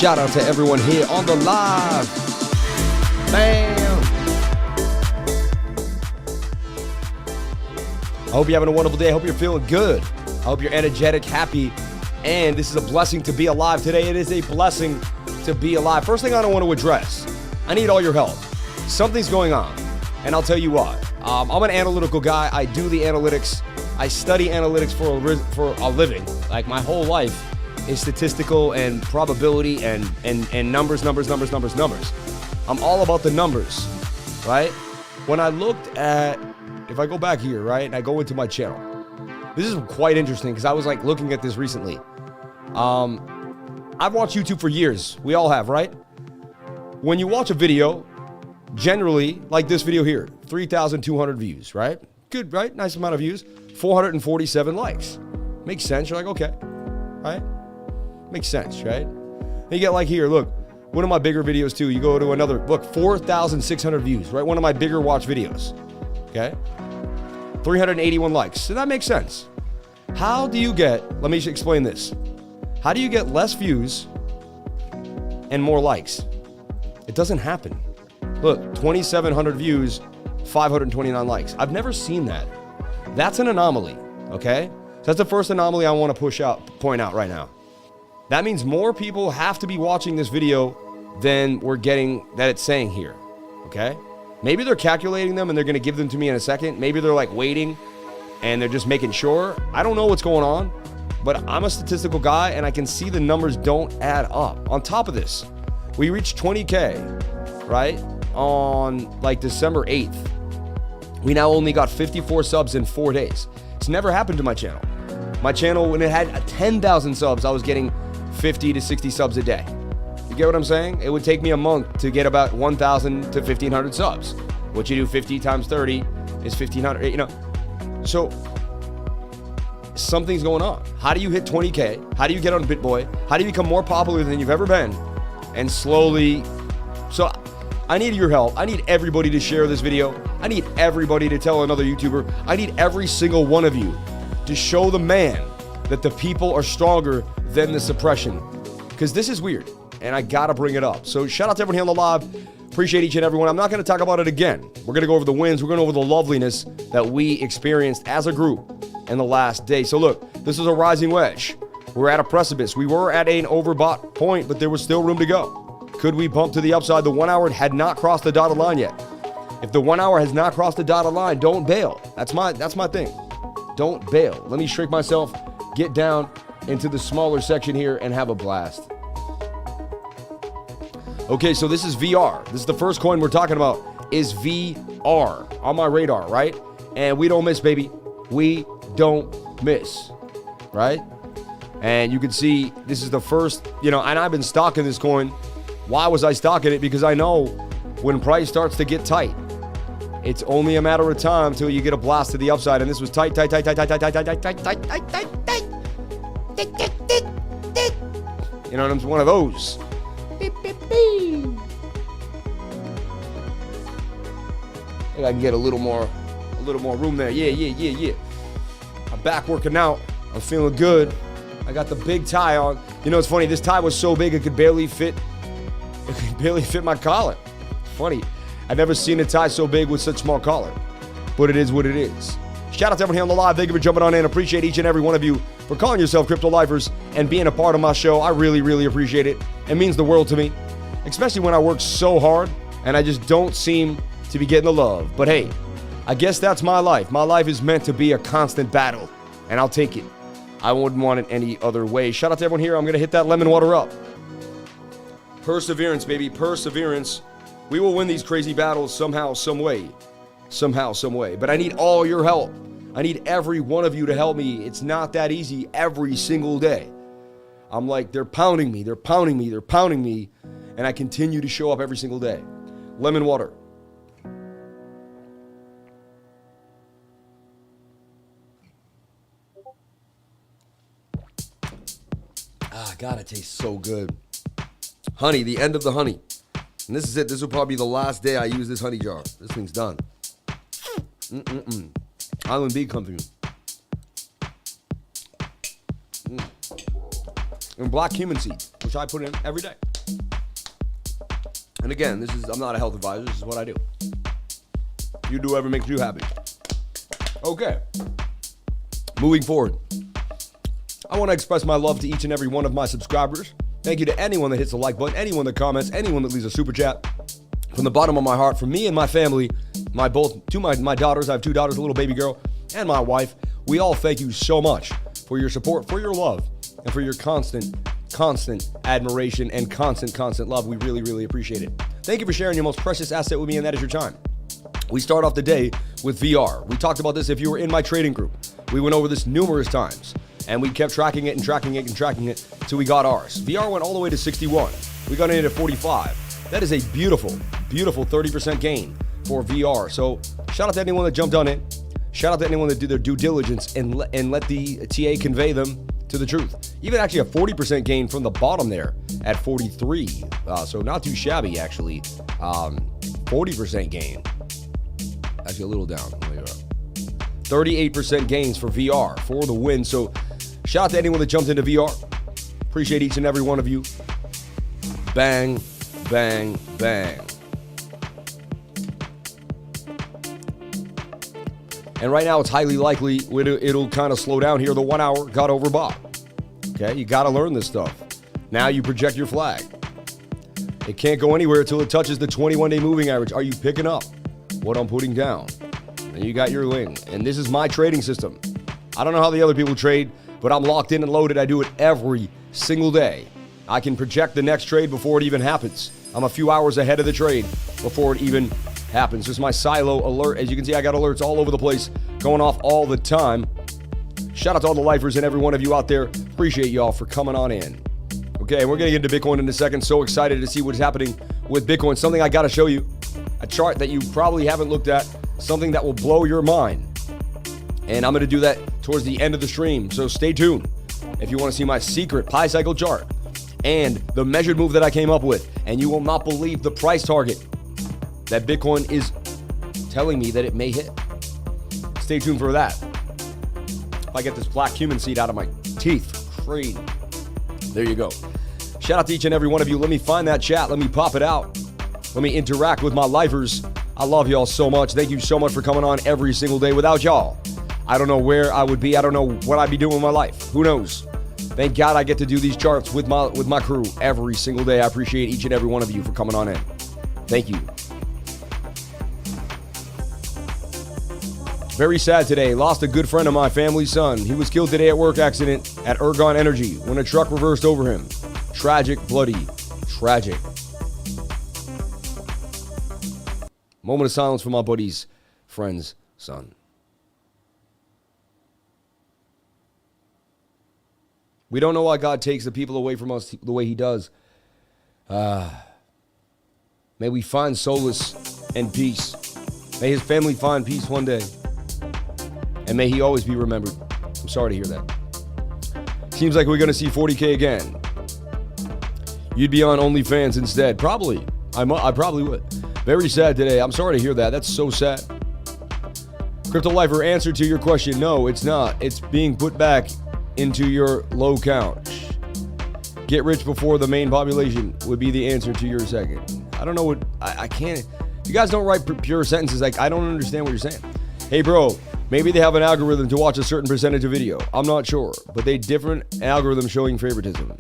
Shout out to everyone here on the live. Bam. I hope you're having a wonderful day. I hope you're feeling good. I hope you're energetic, happy, and this is a blessing to be alive today. It is a blessing to be alive. First thing I want to address, I need all your help. Something's going on, and I'll tell you why. I'm an analytical guy. I do the analytics. I study analytics for a living. Like my whole life is statistical and probability and numbers. I'm all about the numbers, right? When I looked at, if I go back here, right, and I go into my channel, this is quite interesting because I was like looking at this recently. I've watched YouTube for years. We all have, right? When you watch a video, generally, like this video here, 3,200 views, right? Good, right? Nice amount of views. 447 likes. Makes sense. You're like, okay, right? Makes sense, right? And you get like here, look, one of my bigger videos too. You go to another, look, 4,600 views, right? One of my bigger watch videos, okay? 381 likes. So that makes sense. How do you get, let me explain this. How do you get less views and more likes? It doesn't happen. Look, 2,700 views, 529 likes. I've never seen that. That's an anomaly, okay? So that's the first anomaly I want to point out right now. That means more people have to be watching this video than we're getting that it's saying here, okay? Maybe they're calculating them and they're going to give them to me in a second. Maybe they're like waiting and they're just making sure. I don't know what's going on, but I'm a statistical guy and I can see the numbers don't add up. On top of this, we reached 20K, right? On like December 8th. We now only got 54 subs in 4 days. It's never happened to my channel. My channel, when it had 10,000 subs, I was getting 50 to 60 subs a day. You get what I'm saying? It would take me a month to get about 1,000 to 1,500 subs. What you do 50 times 30 is 1,500, you know. So something's going on. How do you hit 20K? How do you get on BitBoy? How do you become more popular than you've ever been? And slowly, so I need your help. I need everybody to share this video. I need everybody to tell another YouTuber. I need every single one of you to show the man that the people are stronger than the suppression. Because this is weird, and I gotta bring it up. So shout out to everyone here on the live. Appreciate each and every one. I'm not gonna talk about it again. We're gonna go over the wins. We're gonna go over the loveliness that we experienced as a group in the last day. So look, this is a rising wedge. We're at a precipice. We were at an overbought point, but there was still room to go. Could we bump to the upside? The 1 hour had not crossed the dotted line yet. If the 1 hour has not crossed the dotted line, don't bail. That's my thing. Don't bail. Let me shrink myself, get down into the smaller section here and have a blast. Okay, so this is VR. This is the first coin we're talking about is VR on my radar, right? And we don't miss, baby. We don't miss, right? And you can see this is the first, you know, and I've been stocking this coin. Why was I stocking it? Because I know when price starts to get tight, it's only a matter of time until you get a blast to the upside. And this was tight. You know what I'm saying? One of those. Beep, beep, beep. I think I can get a little more room there. Yeah. I'm back working out. I'm feeling good. I got the big tie on. You know, it's funny. This tie was so big it could barely fit my collar. Funny. I've never seen a tie so big with such small collar. But it is what it is. Shout out to everyone here on the live. Thank you for jumping on in. Appreciate each and every one of you for calling yourself Crypto Lifers and being a part of my show. I really, really appreciate it. It means the world to me. Especially when I work so hard and I just don't seem to be getting the love. But hey, I guess that's my life. My life is meant to be a constant battle. And I'll take it. I wouldn't want it any other way. Shout out to everyone here. I'm going to hit that lemon water up. Perseverance, baby. Perseverance. We will win these crazy battles somehow, some way. Somehow, some way. But I need all your help. I need every one of you to help me. It's not that easy every single day. I'm like, they're pounding me. And I continue to show up every single day. Lemon water. Ah, God, it tastes so good. Honey, the end of the honey. And this is it. This will probably be the last day I use this honey jar. This thing's done. Island Bee Company. And black cumin seed, which I put in every day. And again, I'm not a health advisor. This is what I do. You do whatever makes you happy. Okay. Moving forward. I want to express my love to each and every one of my subscribers. Thank you to anyone that hits the like button, anyone that comments, anyone that leaves a super chat. From the bottom of my heart, from me and my family, my daughters, I have 2 daughters, a little baby girl, and my wife, we all thank you so much for your support, for your love, and for your constant admiration and constant love. We really, really appreciate it. Thank you for sharing your most precious asset with me, and that is your time. We start off the day with VR. We talked about this if you were in my trading group. We went over this numerous times, and we kept tracking it until we got ours. VR went all the way to 61. We got in at 45. That is a beautiful 30% gain for VR. So shout out to anyone that jumped on it. Shout out to anyone that did their due diligence and let the TA convey them to the truth. Even actually a 40% gain from the bottom there at 43. So not too shabby, actually. 40% gain. Actually a little down. 38% gains for VR for the win. So shout out to anyone that jumped into VR. Appreciate each and every one of you. Bang, bang, bang. And right now it's highly likely it'll kind of slow down here. The 1 hour got overbought. Okay, you got to learn this stuff. Now you project your flag. It can't go anywhere until it touches the 21-day moving average. Are you picking up what I'm putting down? And you got your ling. And this is my trading system. I don't know how the other people trade, but I'm locked in and loaded. I do it every single day. I can project the next trade before it even happens. I'm a few hours ahead of the trade before it even happens. Just my silo alert. As you can see, I got alerts all over the place going off all the time. Shout out to all the lifers and every one of you out there. Appreciate y'all for coming on in. Okay, we're going to get into Bitcoin in a second. So excited to see what's happening with Bitcoin. Something I got to show you. A chart that you probably haven't looked at. Something that will blow your mind. And I'm going to do that towards the end of the stream. So stay tuned if you want to see my secret Pi cycle chart and the measured move that I came up with. And you will not believe the price target that Bitcoin is telling me that it may hit. Stay tuned for that. If I get this black cumin seed out of my teeth, crazy. There you go. Shout out to each and every one of you. Let me find that chat. Let me pop it out. Let me interact with my lifers. I love y'all so much. Thank you so much for coming on every single day. Without y'all, I don't know where I would be. I don't know what I'd be doing with my life. Who knows? Thank God I get to do these charts with my crew every single day. I appreciate each and every one of you for coming on in. Thank you. Very sad today. Lost a good friend of my family's son. He was killed today at work accident at Ergon Energy when a truck reversed over him. Tragic, bloody, tragic. Moment of silence for my buddy's friend's son. We don't know why God takes the people away from us the way he does. May we find solace and peace. May his family find peace one day. And may he always be remembered. I'm sorry to hear that. Seems like we're going to see 40K again. You'd be on OnlyFans instead. Probably. I probably would. Very sad today. I'm sorry to hear that. That's so sad. Crypto Lifer, answer to your question. No, it's not. It's being put back into your low count. Get rich before the main population would be the answer to your second. I don't know what... I can't... You guys don't write pure sentences. Like, I don't understand what you're saying. Hey, bro, maybe they have an algorithm to watch a certain percentage of video. I'm not sure. But they different algorithm showing favoritism.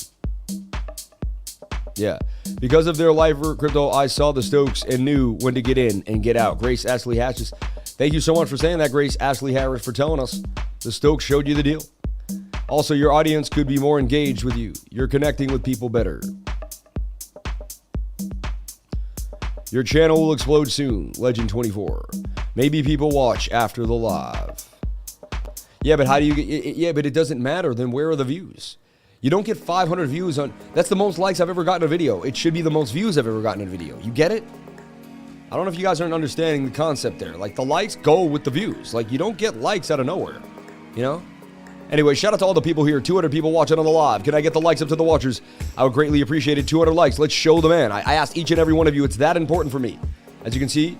Yeah. Because of their lifer crypto, I saw the Stokes and knew when to get in and get out. Grace Ashley Hatches. Thank you so much for saying that, Grace Ashley Harris, for telling us. The Stokes showed you the deal. Also, your audience could be more engaged with you. You're connecting with people better. Your channel will explode soon, Legend24. Maybe people watch after the live. Yeah, but how do you get... Yeah, but it doesn't matter. Then where are the views? You don't get 500 views on... That's the most likes I've ever gotten in a video. It should be the most views I've ever gotten in a video. You get it? I don't know if you guys aren't understanding the concept there. Like, the likes go with the views. Like, you don't get likes out of nowhere. You know? Anyway, shout out to all the people here. 200 people watching on the live. Can I get the likes up to the watchers? I would greatly appreciate it. 200 likes. Let's show the man. I asked each and every one of you. It's that important for me. As you can see,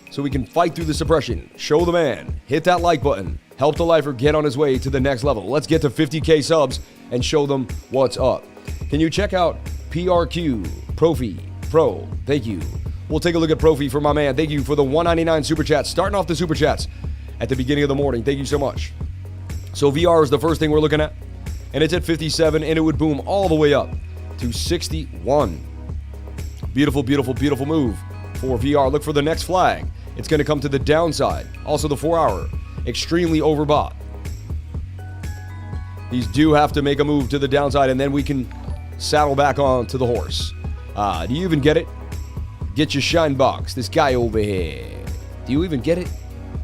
so we can fight through the suppression. Show the man. Hit that like button. Help the lifer get on his way to the next level. Let's get to 50K subs and show them what's up. Can you check out PRQ, PROPY, Pro, thank you. We'll take a look at PROPY for my man. Thank you for the $1.99 super chat. Starting off the super chats at the beginning of the morning. Thank you so much. So VR is the first thing we're looking at. And it's at 57, and it would boom all the way up to 61. Beautiful, beautiful, beautiful move for VR. Look for the next flag. It's going to come to the downside. Also the 4-hour. Extremely overbought. These do have to make a move to the downside, and then we can saddle back on to the horse. Do you even get it? Get your shine box. This guy over here. Do you even get it?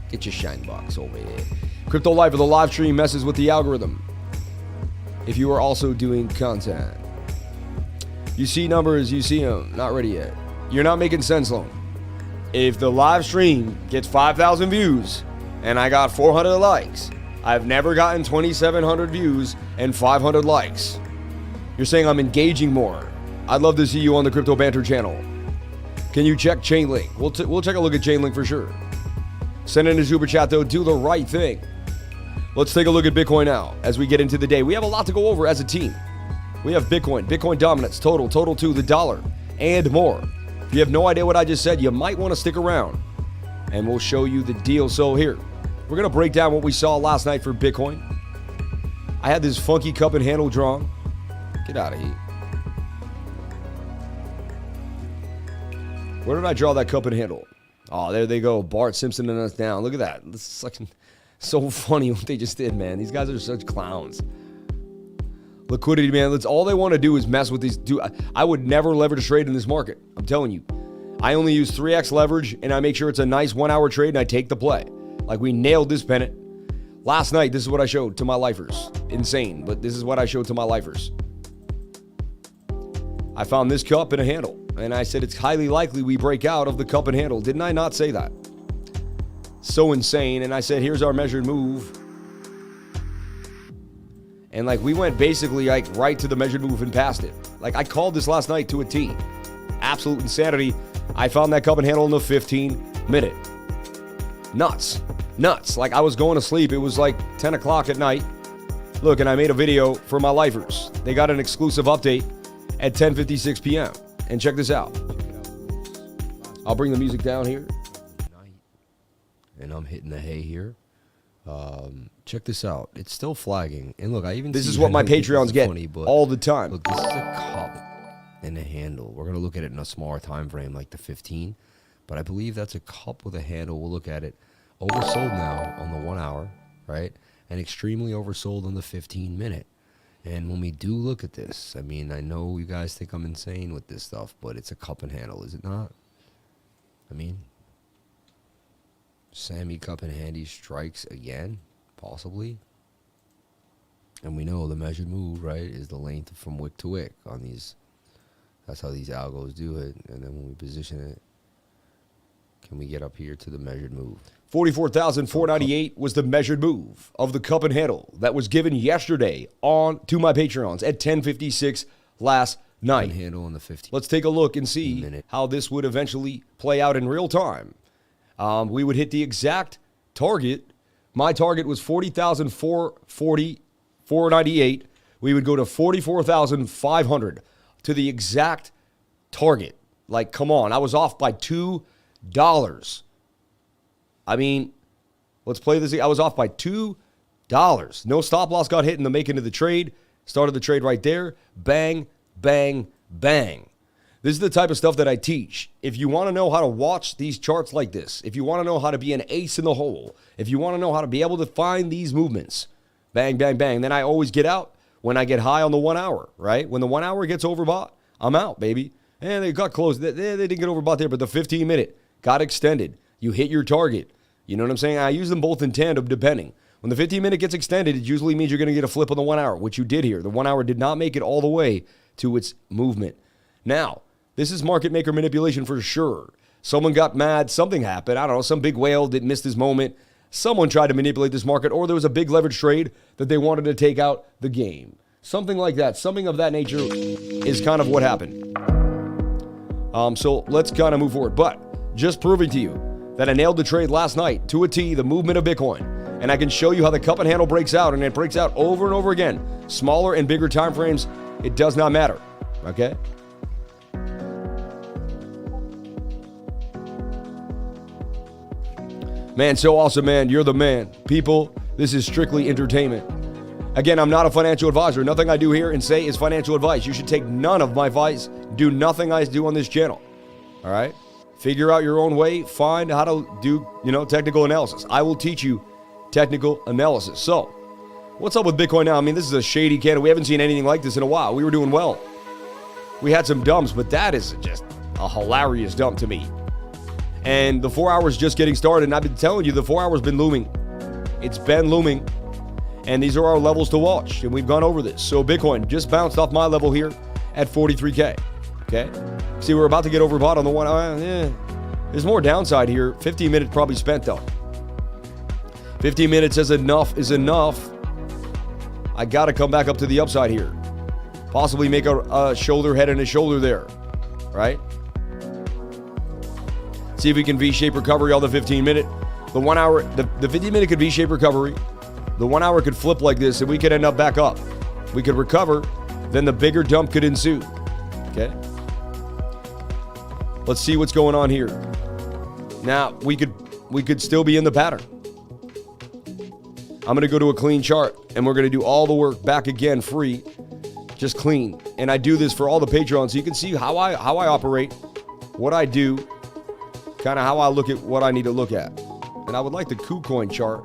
Get your shine box over here. Crypto Life of the live stream messes with the algorithm. If you are also doing content. You see numbers, you see them. Not ready yet. You're not making sense, Lone. If the live stream gets 5,000 views and I got 400 likes, I've never gotten 2,700 views and 500 likes. You're saying I'm engaging more. I'd love to see you on the Crypto Banter channel. Can you check Chainlink? We'll take a look at Chainlink for sure. Send in a super chat though. Do the right thing. Let's take a look at Bitcoin now as we get into the day. We have a lot to go over as a team. We have Bitcoin dominance, total to the dollar, and more. If you have no idea what I just said, you might want to stick around, and we'll show you the deal. So here, we're going to break down what we saw last night for Bitcoin. I had this funky cup and handle drawn. Get out of here. Where did I draw that cup and handle? Oh, there they go. Bart Simpson and us down. Look at that. This is like so funny what they just did, man. These guys are such clowns. Liquidity, man. That's all they want to do is mess with these. I would never leverage trade in this market. I'm telling you. I only use 3x leverage, and I make sure it's a nice 1-hour trade, and I take the play. Like, we nailed this pennant. Last night, this is what I showed to my lifers. Insane, but this is what I showed to my lifers. I found this cup and a handle, and I said it's highly likely we break out of the cup and handle. Didn't I not say that? So insane. And I said, here's our measured move. And like, we went basically like right to the measured move and past it. Like, I called this last night to a T. Absolute insanity. I found that cup and handle in the 15-minute. Nuts. Like, I was going to sleep. It was like 10 o'clock at night. Look, and I made a video for my lifers. They got an exclusive update at 10:56 p.m. And check this out. I'll bring the music down here. And I'm hitting the hay here. Check this out. It's still flagging. And look, I even this is what my Patreons get funny, all the time. Look, this is a cup and a handle. We're going to look at it in a smaller time frame, like the 15. But I believe that's a cup with a handle. We'll look at it. Oversold now on the 1 hour, right? And extremely oversold on the 15-minute. And when we do look at this, I mean, I know you guys think I'm insane with this stuff, but it's a cup and handle, is it not? I mean, Sammy cup and handy strikes again, possibly. And we know the measured move, right, is the length from wick to wick on these. That's how these algos do it. And then when we position it, can we get up here to the measured move? 44,498 was the measured move of the cup and handle that was given yesterday on to my Patreons at 10:56 last night. Handle on the 15. Let's take a look and see how this would eventually play out in real time. We would hit the exact target. My target was 40,498. We would go to 44,500 to the exact target. Like, come on. I was off by $2. I mean, let's play this. I was off by $2. No stop loss got hit in the making of the trade. Started the trade right there. Bang, bang, bang. This is the type of stuff that I teach. If you want to know how to watch these charts like this, if you want to know how to be an ace in the hole, if you want to know how to be able to find these movements, bang, bang, bang, then I always get out when I get high on the 1 hour, right? When the 1 hour gets overbought, I'm out, baby. And they got close. They didn't get overbought there, but the 15-minute got extended. You hit your target. You know what I'm saying? I use them both in tandem, depending. When the 15-minute gets extended, it usually means you're going to get a flip on the 1 hour, which you did here. The 1 hour did not make it all the way to its movement. Now, this is market maker manipulation for sure. Someone got mad. Something happened. I don't know. Some big whale that missed his moment. Someone tried to manipulate this market, or there was a big leverage trade that they wanted to take out the game. Something like that. Something of that nature is kind of what happened. So let's kind of move forward. But just proving to you that I nailed the trade last night to a T, the movement of Bitcoin. And I can show you how the cup and handle breaks out, and it breaks out over and over again. Smaller and bigger time frames, it does not matter. Okay? Man, so awesome, man. You're the man. People, this is strictly entertainment. Again, I'm not a financial advisor. Nothing I do here and say is financial advice. You should take none of my advice. Do nothing I do on this channel. All right? Figure out your own way. Find how to do, technical analysis. I will teach you technical analysis. So, what's up with Bitcoin now? I mean, this is a shady candle. We haven't seen anything like this in a while. We were doing well. We had some dumps, but that is just a hilarious dump to me. And the 4 hours just getting started. And I've been telling you, the 4 hours been looming. It's been looming. And these are our levels to watch. And we've gone over this. So Bitcoin just bounced off my level here at 43K. Okay. See, we're about to get overbought on the one. There's more downside here. 15 minutes probably spent though. 15 minutes is enough. I got to come back up to the upside here. Possibly make a shoulder, head, and a shoulder there. Right? See if we can V-shape recovery on the 15-minute. The 1 hour, the 15-minute could V-shape recovery. The 1 hour could flip like this, and we could end up back up. We could recover, then the bigger dump could ensue. Okay? Let's see what's going on here. Now, we could still be in the pattern. I'm going to go to a clean chart, and we're going to do all the work back again, free, just clean. And I do this for all the Patreons, so you can see how I operate, what I do, kind of how I look at what I need to look at. And I would like the KuCoin chart.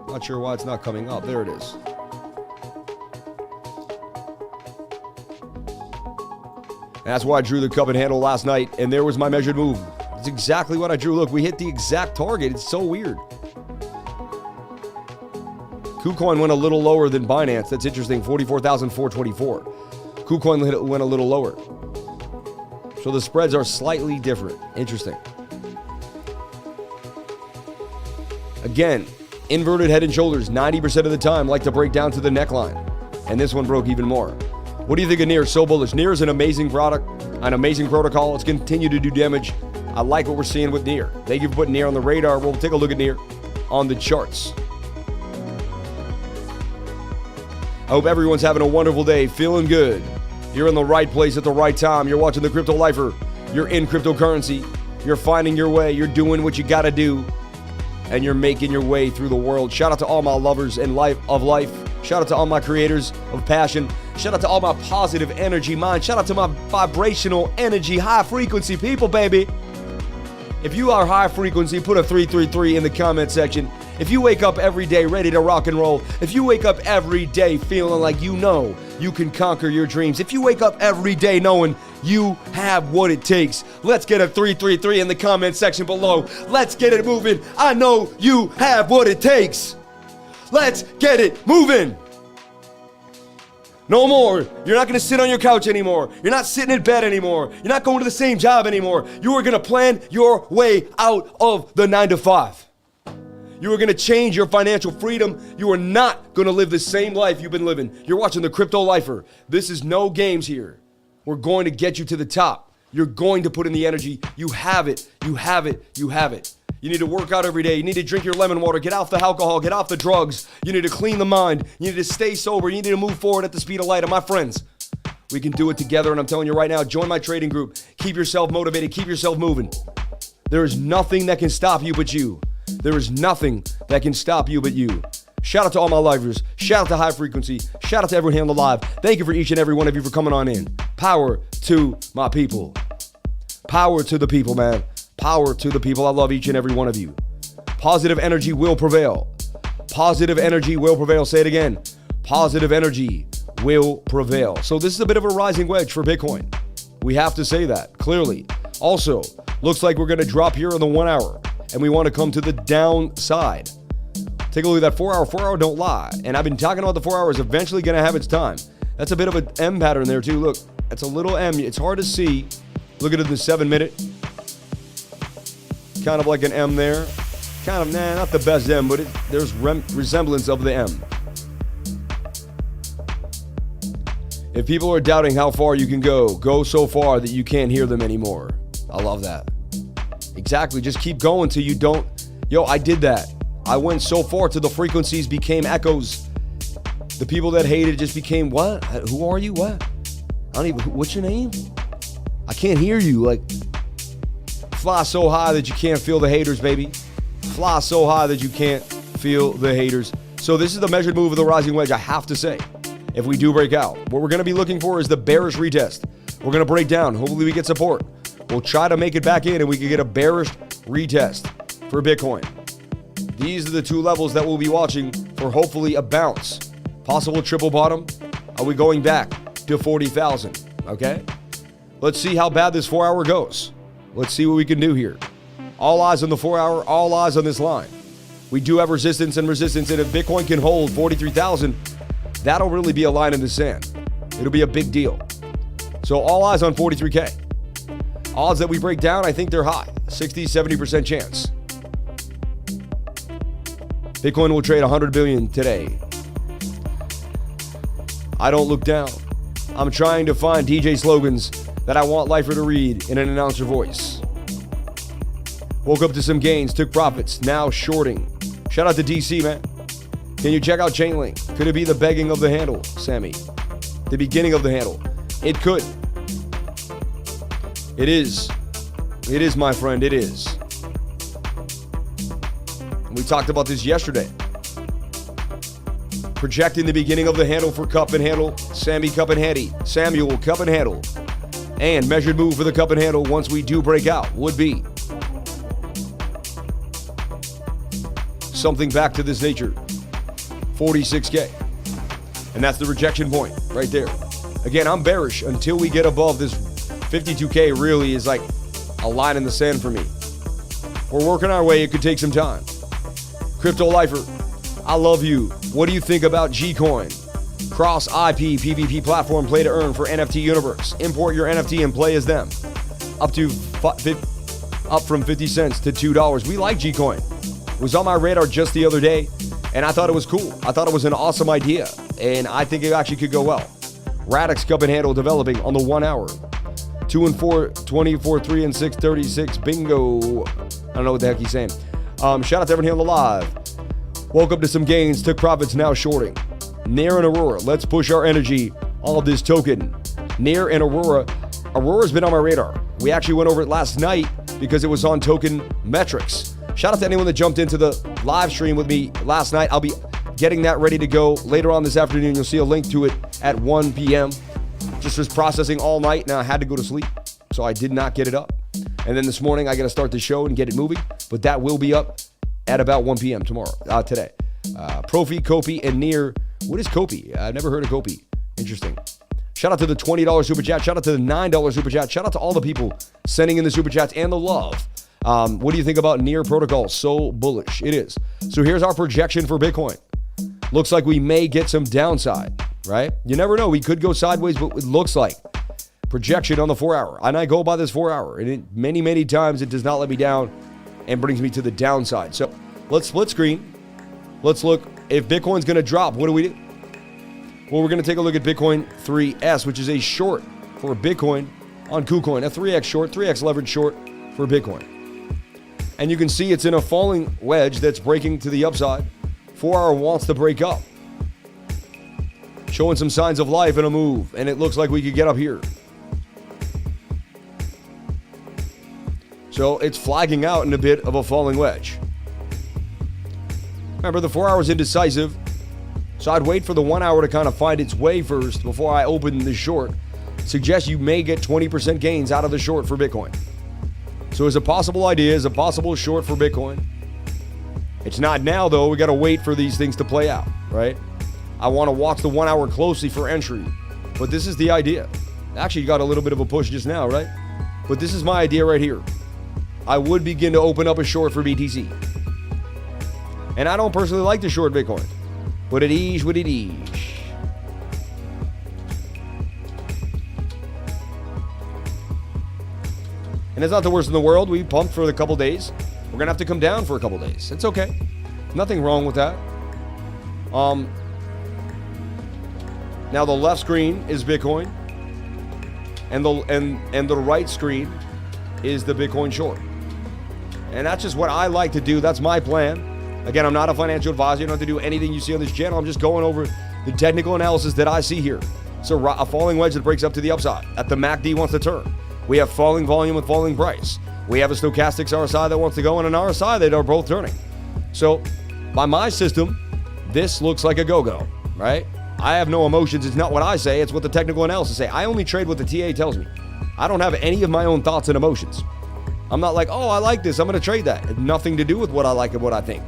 Not sure why it's not coming up. There it is. And that's why I drew the cup and handle last night, and there was my measured move. It's exactly what I drew. Look, we hit the exact target. It's so weird. KuCoin went a little lower than Binance. That's interesting. 44,424. KuCoin went a little lower. So the spreads are slightly different. Interesting. Again, inverted head and shoulders 90% of the time like to break down to the neckline. And this one broke even more. What do you think of NEAR? So bullish. NEAR is an amazing product, an amazing protocol. It's continued to do damage. I like what we're seeing with NEAR. Thank you for putting NEAR on the radar. We'll take a look at NEAR on the charts. I hope everyone's having a wonderful day, feeling good. You're in the right place at the right time. You're watching The Crypto Lifer. You're in cryptocurrency. You're finding your way. You're doing what you got to do. And you're making your way through the world. Shout out to all my lovers in life. Shout out to all my creators of passion. Shout out to all my positive energy mind. Shout out to my vibrational energy, high frequency people, baby. If you are high frequency, put a 333 in the comment section. If you wake up every day ready to rock and roll, if you wake up every day feeling like you know you can conquer your dreams, if you wake up every day knowing you have what it takes, let's get a 333 in the comment section below. Let's get it moving. I know you have what it takes. Let's get it moving. No more. You're not going to sit on your couch anymore. You're not sitting in bed anymore. You're not going to the same job anymore. You are going to plan your way out of the 9 to 5. You are going to change your financial freedom. You are not going to live the same life you've been living. You're watching The Crypto Lifer. This is no games here. We're going to get you to the top. You're going to put in the energy. You have it. You have it. You have it. You need to work out every day. You need to drink your lemon water. Get off the alcohol. Get off the drugs. You need to clean the mind. You need to stay sober. You need to move forward at the speed of light. And my friends, we can do it together. And I'm telling you right now, join my trading group. Keep yourself motivated. Keep yourself moving. There is nothing that can stop you but you. There is nothing that can stop you but you. Shout out to all my livers. Shout out to High Frequency. Shout out to everyone here on the live. Thank you for each and every one of you for coming on in. Power to my people. Power to the people, man. Power to the people. I love each and every one of you. Positive energy will prevail. Positive energy will prevail. Say it again. Positive energy will prevail. So this is a bit of a rising wedge for Bitcoin. We have to say that clearly. Also, looks like we're going to drop here in the 1 hour. And we want to come to the downside. Take a look at that 4 hour. 4 hour don't lie. And I've been talking about the 4 hours eventually going to have its time. That's a bit of an M pattern there too. Look, that's a little M. It's hard to see. Look at it in the 7 minute. Kind of like an M there. Kind of, not the best M, but there's resemblance of the M. If people are doubting how far you can go so far that you can't hear them anymore. I love that. Exactly. Just keep going till you don't. Yo, I did that. I went so far till the frequencies became echoes. The people that hated just became, what? Who are you? What? I don't even, what's your name? I can't hear you. Like, fly so high that you can't feel the haters, baby. fly so high that you can't feel the haters. So this is the measured move of the rising wedge, I have to say. If we do break out, what we're going to be looking for is the bearish retest. We're going to break down. Hopefully we get support. We'll try to make it back in and we can get a bearish retest for Bitcoin. These are the two levels that we'll be watching for hopefully a bounce. Possible triple bottom. Are we going back to 40,000? Okay. Let's see how bad this 4 hour goes. Let's see what we can do here. All eyes on the 4 hour, all eyes on this line. We do have resistance, and if Bitcoin can hold 43,000, that'll really be a line in the sand. It'll be a big deal. So all eyes on 43K. Odds that we break down, I think they're high. 60-70% chance. Bitcoin will trade 100 billion today. I don't look down. I'm trying to find DJ slogans that I want Lifer to read in an announcer voice. Woke up to some gains, took profits, now shorting. Shout out to DC, man. Can you check out Chainlink? Could it be the begging of the handle, Sammy? The beginning of the handle. It could. It is. It is, my friend, it is. We talked about this yesterday. Projecting the beginning of the handle for cup and handle. Sammy cup and handy. Samuel cup and handle. And measured move for the cup and handle once we do break out would be something back to this nature. 46K. And that's the rejection point right there. Again, I'm bearish until we get above this 52K. Really is like a line in the sand for me. We're working our way. It could take some time. Crypto Lifer, I love you. What do you think about GCOIN? Cross IP PvP platform play to earn for NFT universe. Import your NFT and play as them. Up from 50 cents to $2. We like GCOIN. It was on my radar just the other day, and I thought it was cool. I thought it was an awesome idea, and I think it actually could go well. Radix cup and handle developing on the 1 hour. 2 and 4, 24, 3 and 6, 36. Bingo. I don't know what the heck he's saying. Shout out to everyone here on the live. Woke up to some gains, took profits, now shorting. Near and Aurora, let's push our energy on this token. Near and Aurora. Aurora's been on my radar. We actually went over it last night because it was on token metrics. Shout out to anyone that jumped into the live stream with me last night. I'll be getting that ready to go later on this afternoon. You'll see a link to it at 1 p.m. Just was processing all night. Now I had to go to sleep, so I did not get it up. And then this morning, I got to start the show and get it moving. But that will be up at about 1 p.m. today. PROPY, COPI, and Near. What is COPI? I've never heard of COPI. Interesting. Shout out to the $20 super chat. Shout out to the $9 super chat. Shout out to all the people sending in the super chats and the love. What do you think about Near protocol? So bullish. It is. So here's our projection for Bitcoin. Looks like we may get some downside, right? You never know. We could go sideways, but it looks like projection on the 4 hour. And I go by this 4 hour. And many, many times it does not let me down and brings me to the downside. So let's split screen. Let's look. If Bitcoin's going to drop, what do we do? Well, we're going to take a look at Bitcoin 3S, which is a short for Bitcoin on KuCoin. A 3X short, 3X leverage short for Bitcoin. And you can see it's in a falling wedge that's breaking to the upside. 4 hour wants to break up. Showing some signs of life and a move. And it looks like we could get up here. So it's flagging out in a bit of a falling wedge. Remember, the 4 hour's indecisive. So I'd wait for the 1 hour to kind of find its way first before I open the short. Suggest you may get 20% gains out of the short for Bitcoin. So as a possible idea, as a possible short for Bitcoin. It's not now, though. We got to wait for these things to play out, right? I want to watch the 1 hour closely for entry. But this is the idea. Actually, you got a little bit of a push just now, right? But this is my idea right here. I would begin to open up a short for BTC. And I don't personally like to short Bitcoin. But it is what it is. And it's not the worst in the world. We pumped for a couple days. We're going to have to come down for a couple days. It's okay. Nothing wrong with that. Now the left screen is Bitcoin. And the right screen is the Bitcoin short. And that's just what I like to do. That's my plan. Again, I'm not a financial advisor. You don't have to do anything you see on this channel. I'm just going over the technical analysis that I see here. So a falling wedge that breaks up to the upside. At the MACD wants to turn. We have falling volume with falling price. We have a stochastics RSI that wants to go and an RSI that are both turning. So by my system, this looks like a go-go, right? I have no emotions. It's not what I say. It's what the technical analysis say. I only trade what the TA tells me. I don't have any of my own thoughts and emotions. I'm not like, oh, I like this, I'm going to trade that. It has nothing to do with what I like and what I think.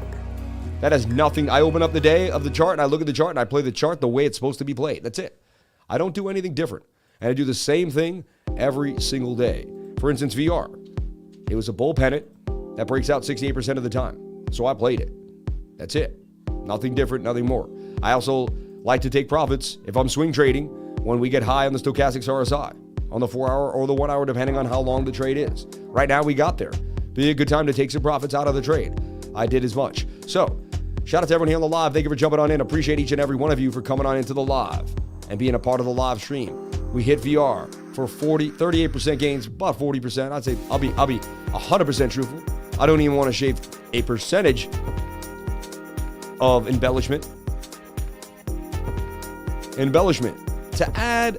That has nothing. I open up the day of the chart and I look at the chart and I play the chart the way it's supposed to be played. That's it. I don't do anything different. And I do the same thing every single day. For instance, VR. It was a bull pennant that breaks out 68% of the time. So I played it. That's it. Nothing different, nothing more. I also like to take profits if I'm swing trading when we get high on the stochastics RSI, on the 4-hour or the 1 hour, depending on how long the trade is. Right now, we got there. Be a good time to take some profits out of the trade. I did as much. So, shout out to everyone here on the live. Thank you for jumping on in. Appreciate each and every one of you for coming on into the live and being a part of the live stream. We hit VR for 38% gains, about 40%. I'd say I'll be 100% truthful. I don't even want to shave a percentage of embellishment. To add,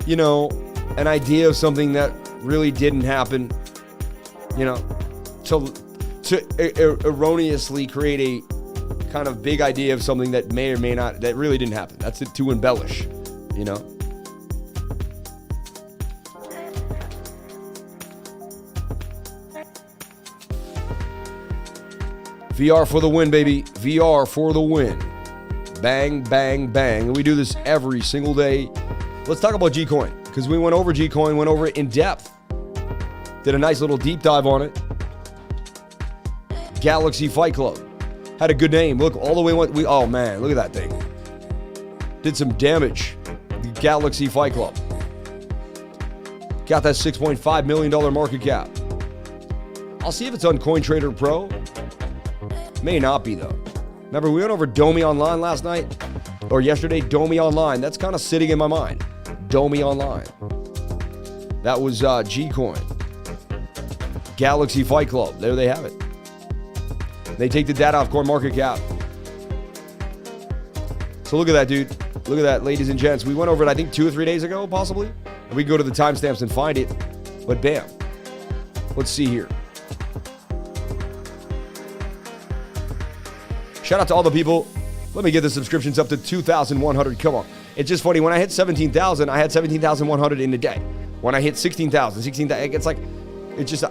an idea of something that really didn't happen, to erroneously create a kind of big idea of something that may or may not, that really didn't happen. That's it, to embellish, VR for the win, baby. VR for the win. Bang, bang, bang. And we do this every single day. Let's talk about GCOIN, because we went over GCOIN, went over it in depth. Did a nice little deep dive on it. Galaxy Fight Club. Had a good name. Look, all the way went. Oh, man, look at that thing. Did some damage. The Galaxy Fight Club. Got that $6.5 million market cap. I'll see if it's on CoinTrader Pro. May not be, though. Remember, we went over DOMI Online last night, or yesterday, DOMI Online. That's kind of sitting in my mind. DOMI Online. That was GCOIN. Galaxy Fight Club. There they have it. They take the data off CoinMarketCap. So look at that, dude. Look at that, ladies and gents. We went over it, I think, 2 or 3 days ago, possibly. And we can go to the timestamps and find it. But bam. Let's see here. Shout out to all the people. Let me get the subscriptions up to 2,100. Come on. It's just funny. When I hit 17,000, I had 17,100 in a day. When I hit 16,000, it's like, it's just,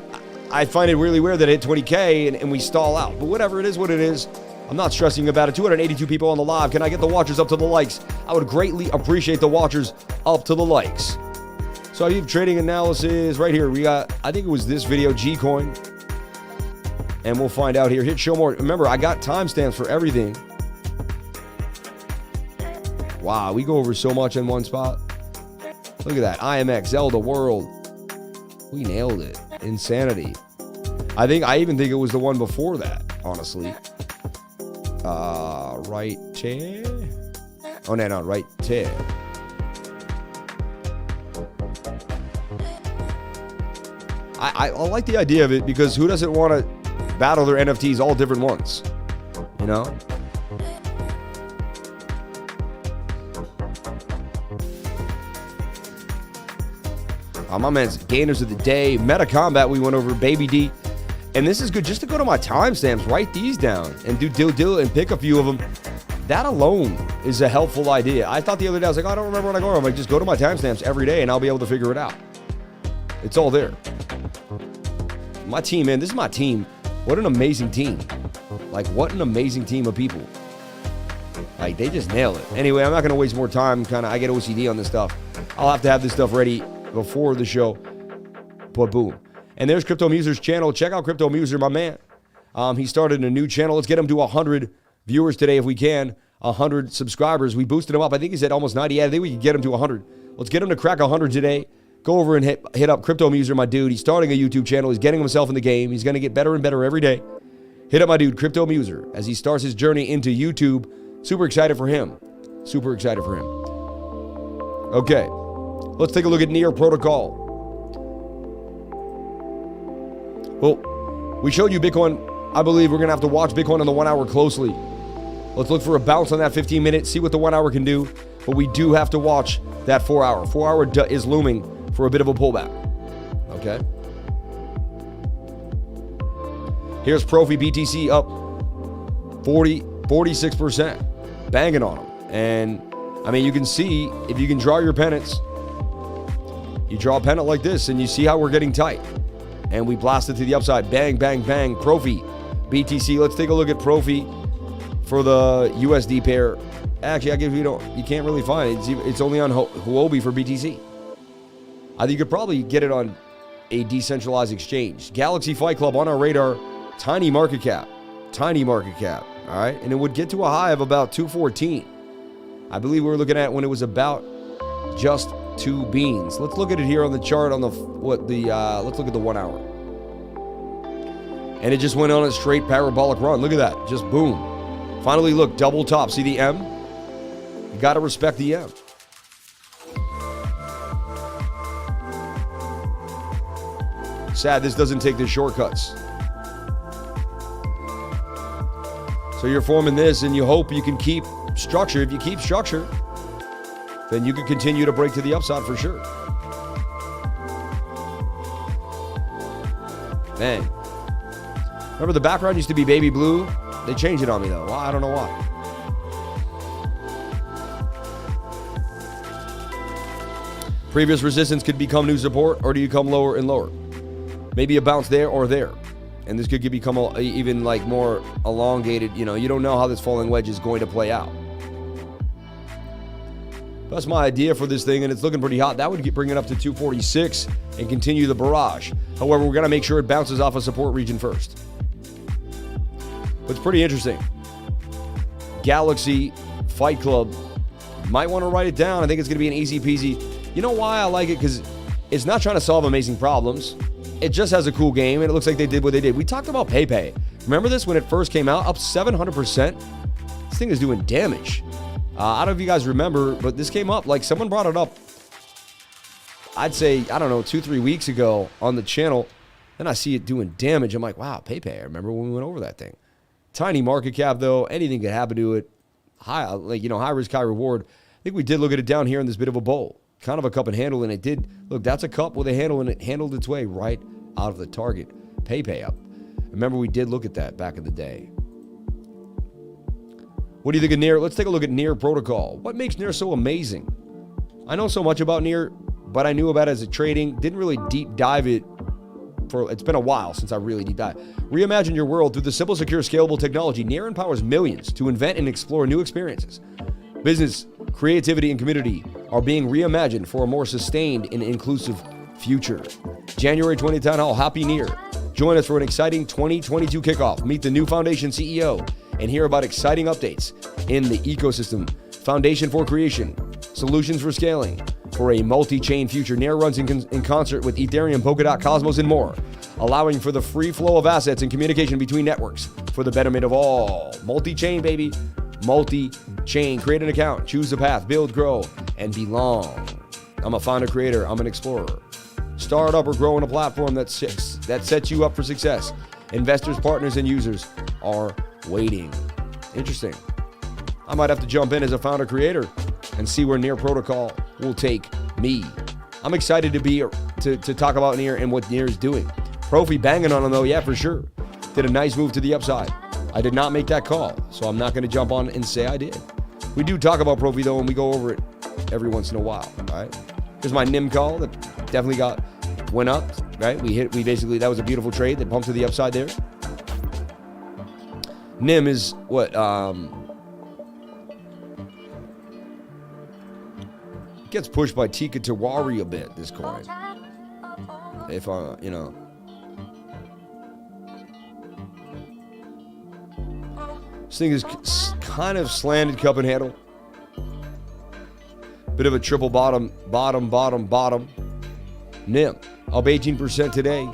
I find it really weird that I hit 20K and we stall out. But whatever, it is what it is. I'm not stressing about it. 282 people on the live. Can I get the watchers up to the likes? I would greatly appreciate the watchers up to the likes. So I have trading analysis right here. We got, I think it was this video, GCOIN. And we'll find out here. Hit show more. Remember, I got timestamps for everything. Wow, we go over so much in one spot. Look at that. IMX, Zelda, World. We nailed it. Insanity. I even think it was the one before that, honestly. Right here. Oh, no, right here. I like the idea of it, because who doesn't want to battle their NFTs, all different ones, my man's gainers of the day, Meta Combat, we went over, Baby D, and this is good just to go to my timestamps, write these down, and do and pick a few of them. That alone is a helpful idea. I thought the other day, I was like, I don't remember when I go. I'm like, just go to my timestamps every day, and I'll be able to figure it out. It's all there. My team, man, this is my team. What an amazing team. Like, what an amazing team of people. Like, they just nail it. Anyway, I'm not going to waste more time. I get OCD on this stuff. I'll have to have this stuff ready before the show. But boom. And there's Crypto Muser's channel. Check out Crypto Muser, my man. He started a new channel. Let's get him to 100 viewers today if we can. 100 subscribers. We boosted him up. I think he's at almost 90. Yeah, I think we can get him to 100. Let's get him to crack 100 today. Go over and hit up Crypto Muser, my dude. He's starting a YouTube channel. He's getting himself in the game. He's going to get better and better every day. Hit up my dude, Crypto Muser, as he starts his journey into YouTube. Super excited for him. Super excited for him. Okay. Let's take a look at Near Protocol. Well, we showed you Bitcoin. I believe we're going to have to watch Bitcoin on the 1 hour closely. Let's look for a bounce on that 15 minute, see what the 1 hour can do. But we do have to watch that 4 hour. 4 hour is looming for a bit of a pullback. Okay. Here's PROPY BTC up 46%, banging on them. And I mean, you can see if you can draw your pennants, you draw a pennant like this and you see how we're getting tight. And we blast it to the upside. Bang, bang, bang. PROPY BTC. Let's take a look at PROPY for the USD pair. Actually, I guess you can't really find it. It's only on Huobi for BTC. I think you could probably get it on a decentralized exchange. Galaxy Fight Club on our radar. Tiny market cap. Tiny market cap. All right. And it would get to a high of about 214. I believe we were looking at when it was about just 2 beans. Let's look at it here on the chart on the let's look at the 1 hour. And it just went on a straight parabolic run. Look at that. Just boom. Finally, look, double top. See the M? You got to respect the M. Sad this doesn't take the shortcuts. So you're forming this and you hope you can keep structure. If you keep structure, then you can continue to break to the upside for sure. Bang. Remember the background used to be baby blue? They changed it on me though. Well, I don't know why. Previous resistance could become new support, or do you come lower and lower? Maybe a bounce there or there. And this could become even like more elongated. You know, you don't know how this falling wedge is going to play out. That's my idea for this thing, and it's looking pretty hot. That would bring it up to 246 and continue the barrage. However, we're going to make sure it bounces off a support region first. But it's pretty interesting. Galaxy Fight Club. Might want to write it down. I think it's going to be an easy peasy. You know why I like it? Because it's not trying to solve amazing problems. It just has a cool game, and it looks like they did what they did. We talked about PAPPAY. Remember this when it first came out? Up 700%. This thing is doing damage. I don't know if you guys remember, but this came up. Like, someone brought it up, I'd say, I don't know, 2-3 weeks ago on the channel. Then I see it doing damage. I'm like, wow, PAPPAY. I remember when we went over that thing. Tiny market cap, though. Anything could happen to it. High risk, high reward. I think we did look at it down here in this bit of a bowl. Kind of a cup and handle, and it did. Look, that's a cup with a handle, and it handled its way right out of the target. PAPPAY up. Remember, we did look at that back in the day. What do you think of NEAR? Let's take a look at NEAR protocol. What makes NEAR so amazing? I know so much about NEAR, but I knew about it as a trading. Didn't really deep dive it. It's been a while since I really deep dive. Reimagine your world through the simple, secure, scalable technology. NEAR empowers millions to invent and explore new experiences. Business, creativity, and community are being reimagined for a more sustained and inclusive future. January 20th Town Hall. Happy NEAR. Join us for an exciting 2022 kickoff. Meet the new Foundation CEO and hear about exciting updates in the ecosystem. Foundation for creation, solutions for scaling, for a multi-chain future. NEAR runs in concert with Ethereum, Polkadot, Cosmos, and more, allowing for the free flow of assets and communication between networks for the betterment of all. Multi-chain, baby. Multi-chain. Create an account, choose a path, build, grow, and belong. I'm a founder creator. I'm an explorer. Start up or grow on a platform that sets you up for success. Investors, partners, and users are waiting. Interesting. I might have to jump in as a founder creator and see where NEAR protocol will take me. I'm excited to talk about NEAR and what NEAR is doing. PROPY banging on them though, yeah, for sure. Did a nice move to the upside. I did not make that call, so I'm not going to jump on and say I did. We do talk about PROPY though, and we go over it every once in a while. All right. Here's my NIM call that definitely went up. Right. We basically, that was a beautiful trade that pumped to the upside there. NIM is what? Gets pushed by Tika Tawari a bit, this coin. If this thing is kind of slanted cup and handle. Bit of a triple bottom. NIM up 18% today.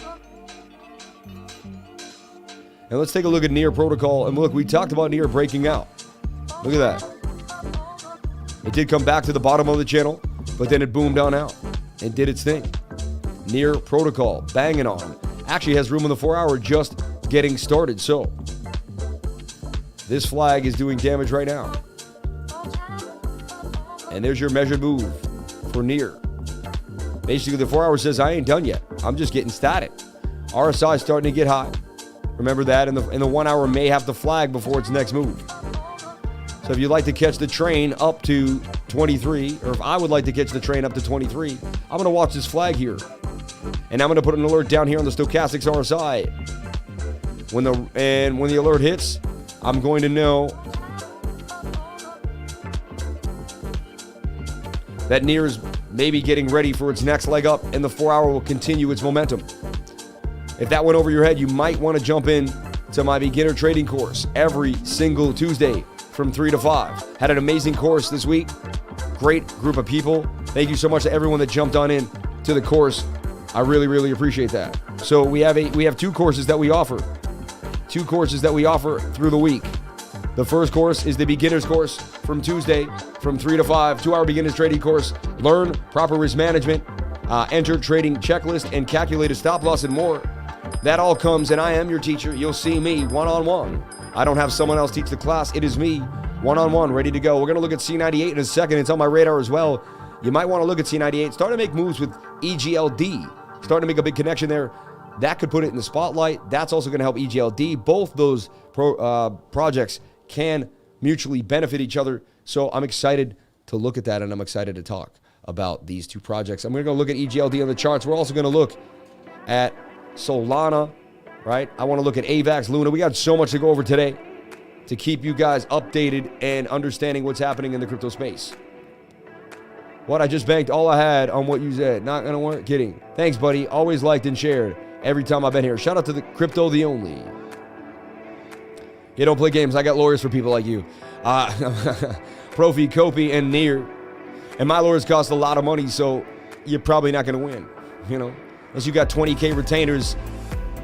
And let's take a look at NEAR protocol. And look, we talked about NEAR breaking out. Look at that. It did come back to the bottom of the channel, but then it boomed on out and did its thing. NEAR protocol, banging on. Actually has room on the 4 hour, just getting started. So this flag is doing damage right now. And there's your measured move for NEAR. Basically, the 4 hour says, I ain't done yet. I'm just getting started. RSI starting to get high. Remember that, and the 1 hour may have to flag before its next move. So if you'd like to catch the train up to 23, or if I would like to catch the train up to 23, I'm going to watch this flag here. And I'm going to put an alert down here on the stochastics RSI. When the alert hits, I'm going to know that NIR is maybe getting ready for its next leg up, and the 4 hour will continue its momentum. If that went over your head, you might want to jump in to my beginner trading course every single Tuesday from 3 to 5. Had an amazing course this week. Great group of people. Thank you so much to everyone that jumped on in to the course. I really, really appreciate that. So we have 2 courses that we offer. 2 courses that we offer through the week. The first course is the beginner's course from Tuesday from 3 to 5, 2 hour beginner's trading course. Learn proper risk management, enter trading checklist and calculate a stop loss and more. That all comes, and I am your teacher. You'll see me one-on-one. I don't have someone else teach the class. It is me one-on-one, ready to go. We're going to look at C98 in a second. It's on my radar as well. You might want to look at C98. Start to make moves with EGLD. Starting to make a big connection there. That could put it in the spotlight. That's also going to help EGLD. Both those projects can mutually benefit each other. So I'm excited to look at that, and I'm excited to talk about these 2 projects. I'm going to go look at EGLD on the charts. We're also going to look at Solana, right? I want to look at AVAX, Luna. We got so much to go over today to keep you guys updated and understanding what's happening in the crypto space. What? I just banked all I had on what you said. Not going to work? Kidding. Thanks, buddy. Always liked and shared every time I've been here. Shout out to the Crypto The Only. You don't play games. I got lawyers for people like you. PROPY, COPI, and NIR. And my lawyers cost a lot of money, so you're probably not going to win, you know. Unless you got 20K retainers,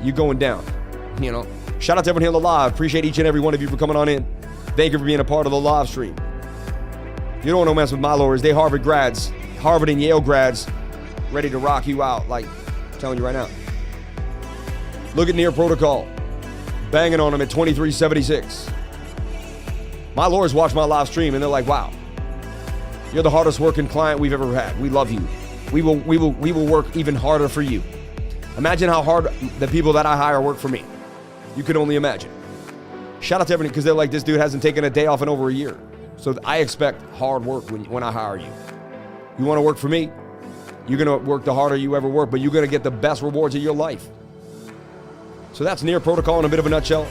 you're going down, you know. Shout out to everyone here on the live. Appreciate each and every one of you for coming on in. Thank you for being a part of the live stream. You don't want to mess with my lawyers. They Harvard grads, Harvard and Yale grads, ready to rock you out, like I'm telling you right now. Look at NIR Protocol. Banging on them at 2376. My lawyers watch my live stream and they're like, wow, you're the hardest working client we've ever had. We love you. We will work even harder for you. Imagine how hard the people that I hire work for me. You can only imagine. Shout out to everyone, because they're like, this dude hasn't taken a day off in over a year. So I expect hard work when I hire you. You want to work for me? You're going to work the harder you ever work, but you're going to get the best rewards of your life. So that's NIR Protocol in a bit of a nutshell.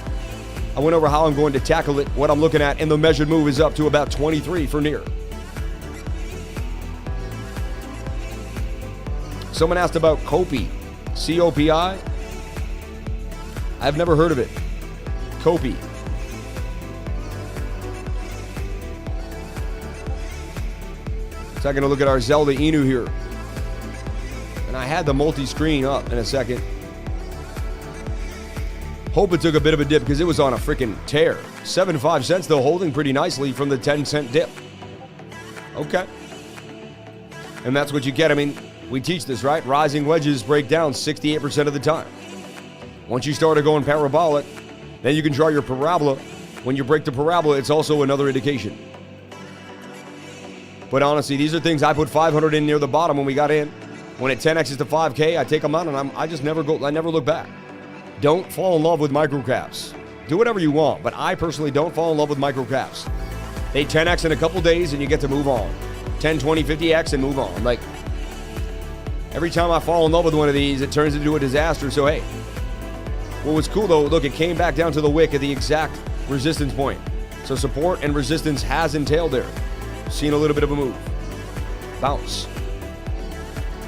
I went over how I'm going to tackle it, what I'm looking at, and the measured move is up to about 23 for NIR. Someone asked about COPI, C-O-P-I. I've never heard of it. COPI. Taking a look at our Zelda Inu here. And I had the multi-screen up in a second. Hope it took a bit of a dip because it was on a freaking tear. 75 cents though, holding pretty nicely from the 10-cent dip. Okay. And that's what you get. I mean, we teach this, right? Rising wedges break down 68% of the time. Once you start going parabolic, then you can draw your parabola. When you break the parabola, it's also another indication. But honestly, these are things I put 500 in near the bottom when we got in. When it 10x's to 5K, I take them out and I just never look back. Don't fall in love with microcaps. Do whatever you want, but I personally don't fall in love with microcaps. They 10x in a couple days and you get to move on. 10, 20, 50x and move on. Like, every time I fall in love with one of these, it turns into a disaster. So, hey, what was cool though, look, it came back down to the wick at the exact resistance point. So support and resistance has entailed there. Seen a little bit of a move. Bounce.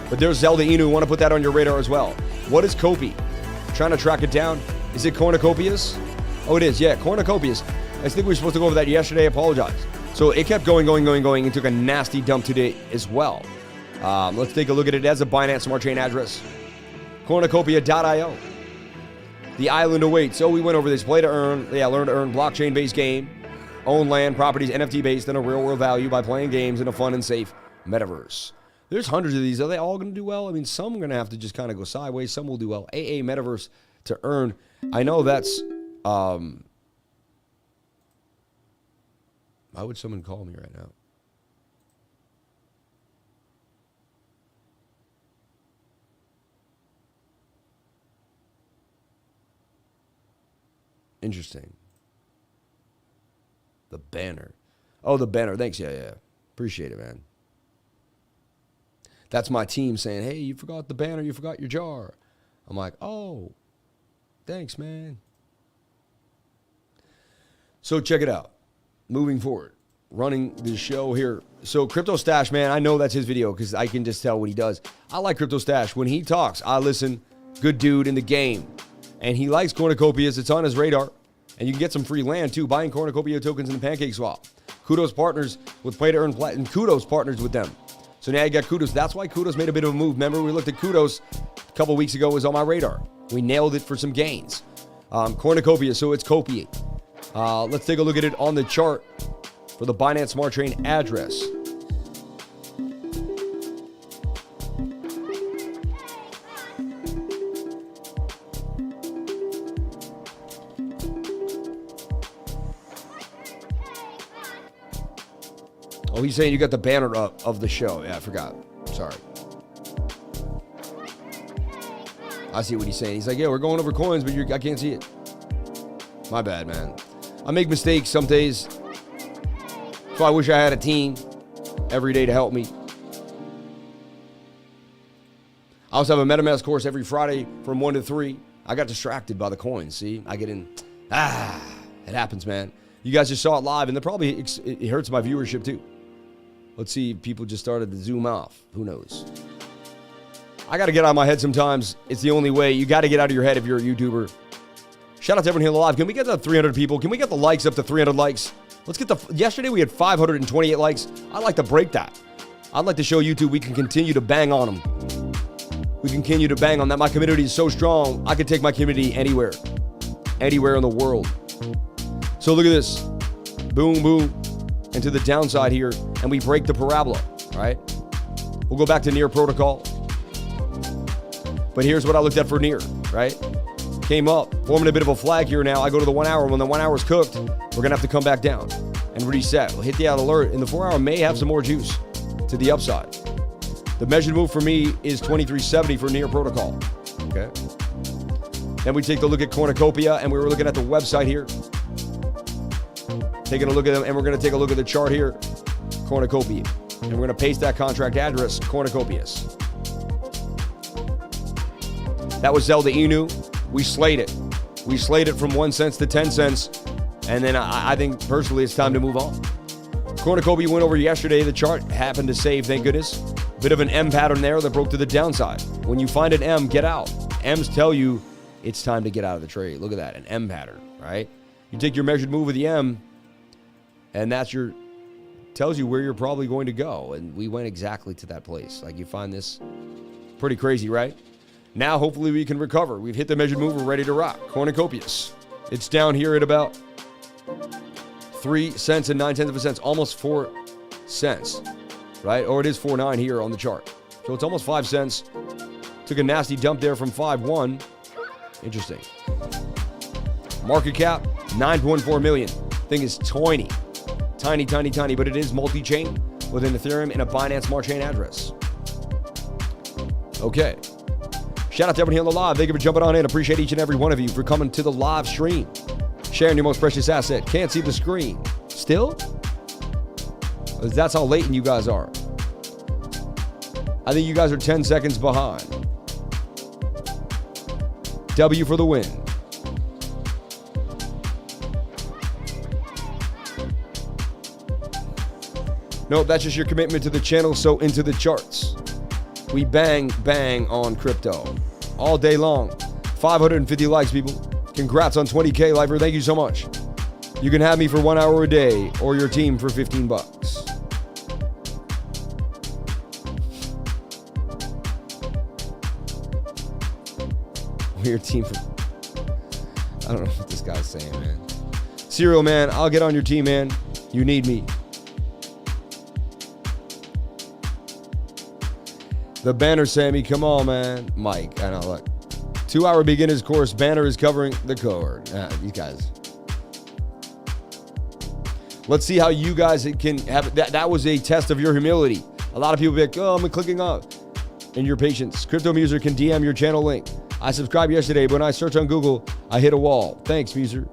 But there's Zelda Inu. Want to put that on your radar as well. What is COPI? Trying to track it down. Is it cornucopias? Oh, it is. Yeah, cornucopias. I think we were supposed to go over that yesterday. I apologize. So it kept going. It took a nasty dump today as well. Let's take a look at it as a Binance Smart Chain address. Cornucopia.io. The island awaits. So we went over this. Play to earn. Yeah, learn to earn. Blockchain-based game. Own land, properties, NFT-based, and a real-world value by playing games in a fun and safe metaverse. There's hundreds of these. Are they all going to do well? I mean, some are going to have to just kind of go sideways. Some will do well. AA Metaverse to earn. I know that's... why would someone call me right now? Interesting. The banner. Oh, the banner. Thanks. Yeah. Appreciate it, man. That's my team saying, hey, you forgot the banner. You forgot your jar. I'm like, oh, thanks, man. So check it out. Moving forward. Running the show here. So Crypto Stash, man, I know that's his video because I can just tell what he does. I like Crypto Stash. When he talks, I listen. Good dude in the game. And he likes cornucopias. It's on his radar. And you can get some free land, too, buying cornucopia tokens in the Pancake Swap. Kudos partners with Play to Earn Platinum. Kudos partners with them. So now you got Kudos. That's why Kudos made a bit of a move. Remember, we looked at Kudos a couple weeks ago. It was on my radar. We nailed it for some gains. Cornucopia, so it's COPI. Let's take a look at it on the chart for the Binance Smart Chain address. Oh, he's saying you got the banner up of the show. Yeah, I forgot. Sorry. I see what he's saying. He's like, yeah, we're going over coins, but I can't see it. My bad, man. I make mistakes some days. So I wish I had a team every day to help me. I also have a MetaMask course every Friday from 1 to 3. I got distracted by the coins, see? I get in. It happens, man. You guys just saw it live, and it hurts my viewership, too. Let's see if people just started to zoom off. Who knows? I got to get out of my head sometimes. It's the only way. You got to get out of your head if you're a YouTuber. Shout out to everyone here live. Can we get to 300 people? Can we get the likes up to 300 likes? Let's get yesterday we had 528 likes. I'd like to break that. I'd like to show YouTube we can continue to bang on them. We can continue to bang on that. My community is so strong, I could take my community anywhere. Anywhere in the world. So look at this. Boom, boom. And to the downside here. And we break the parabola, right? We'll go back to Near Protocol. But here's what I looked at for Near, right? Came up, forming a bit of a flag here now. I go to the 1 hour. When the 1 hour is cooked, we're going to have to come back down and reset. We'll hit the out alert. And the 4 hour may have some more juice to the upside. The measured move for me is 2370 for Near Protocol. Okay. Then we take a look at Cornucopia, and we were looking at the website here. Taking a look at them, and we're going to take a look at the chart here. Cornucopia. And we're going to paste that contract address, Cornucopias. That was Zelda Inu. We slayed it. We slayed it from 1 cent to 10 cents. And then I think, personally, it's time to move on. Cornucopia went over yesterday. The chart happened to save, thank goodness. Bit of an M pattern there that broke to the downside. When you find an M, get out. M's tell you it's time to get out of the trade. Look at that, an M pattern, right? You take your measured move with the M, and tells you where you're probably going to go. And we went exactly to that place. Like, you find this pretty crazy, right? Now, hopefully, we can recover. We've hit the measured move. We're ready to rock. Cornucopias. It's down here at about 3 cents and 9 tenths of a cent, almost 4 cents, right? Or it is 4.9 here on the chart. So it's almost 5 cents. Took a nasty dump there from 5.1. Interesting. Market cap, 9.4 million. Thing is tiny. Tiny, tiny, tiny, but it is multi-chain within Ethereum in a Binance Smart Chain address. Okay. Shout out to everyone here on the live. Thank you for jumping on in. Appreciate each and every one of you for coming to the live stream. Sharing your most precious asset. Can't see the screen. Still? That's how latent you guys are. I think you guys are 10 seconds behind. W for the win. Nope, that's just your commitment to the channel, so into the charts. We bang, bang on crypto all day long. 550 likes, people. Congrats on 20K, Lifer. Thank you so much. You can have me for 1 hour a day or your team for 15 bucks. Or your team for... I don't know what this guy's saying, man. Serial, man, I'll get on your team, man. You need me. The banner, Sammy, come on, man. Mike, I know, look. 2 hour beginner's course, banner is covering the code. These guys. Let's see how you guys can have it. That was a test of your humility. A lot of people be like, oh, I'm clicking up. And your patience. Crypto Muser can DM your channel link. I subscribed yesterday, but when I search on Google, I hit a wall. Thanks, Muser.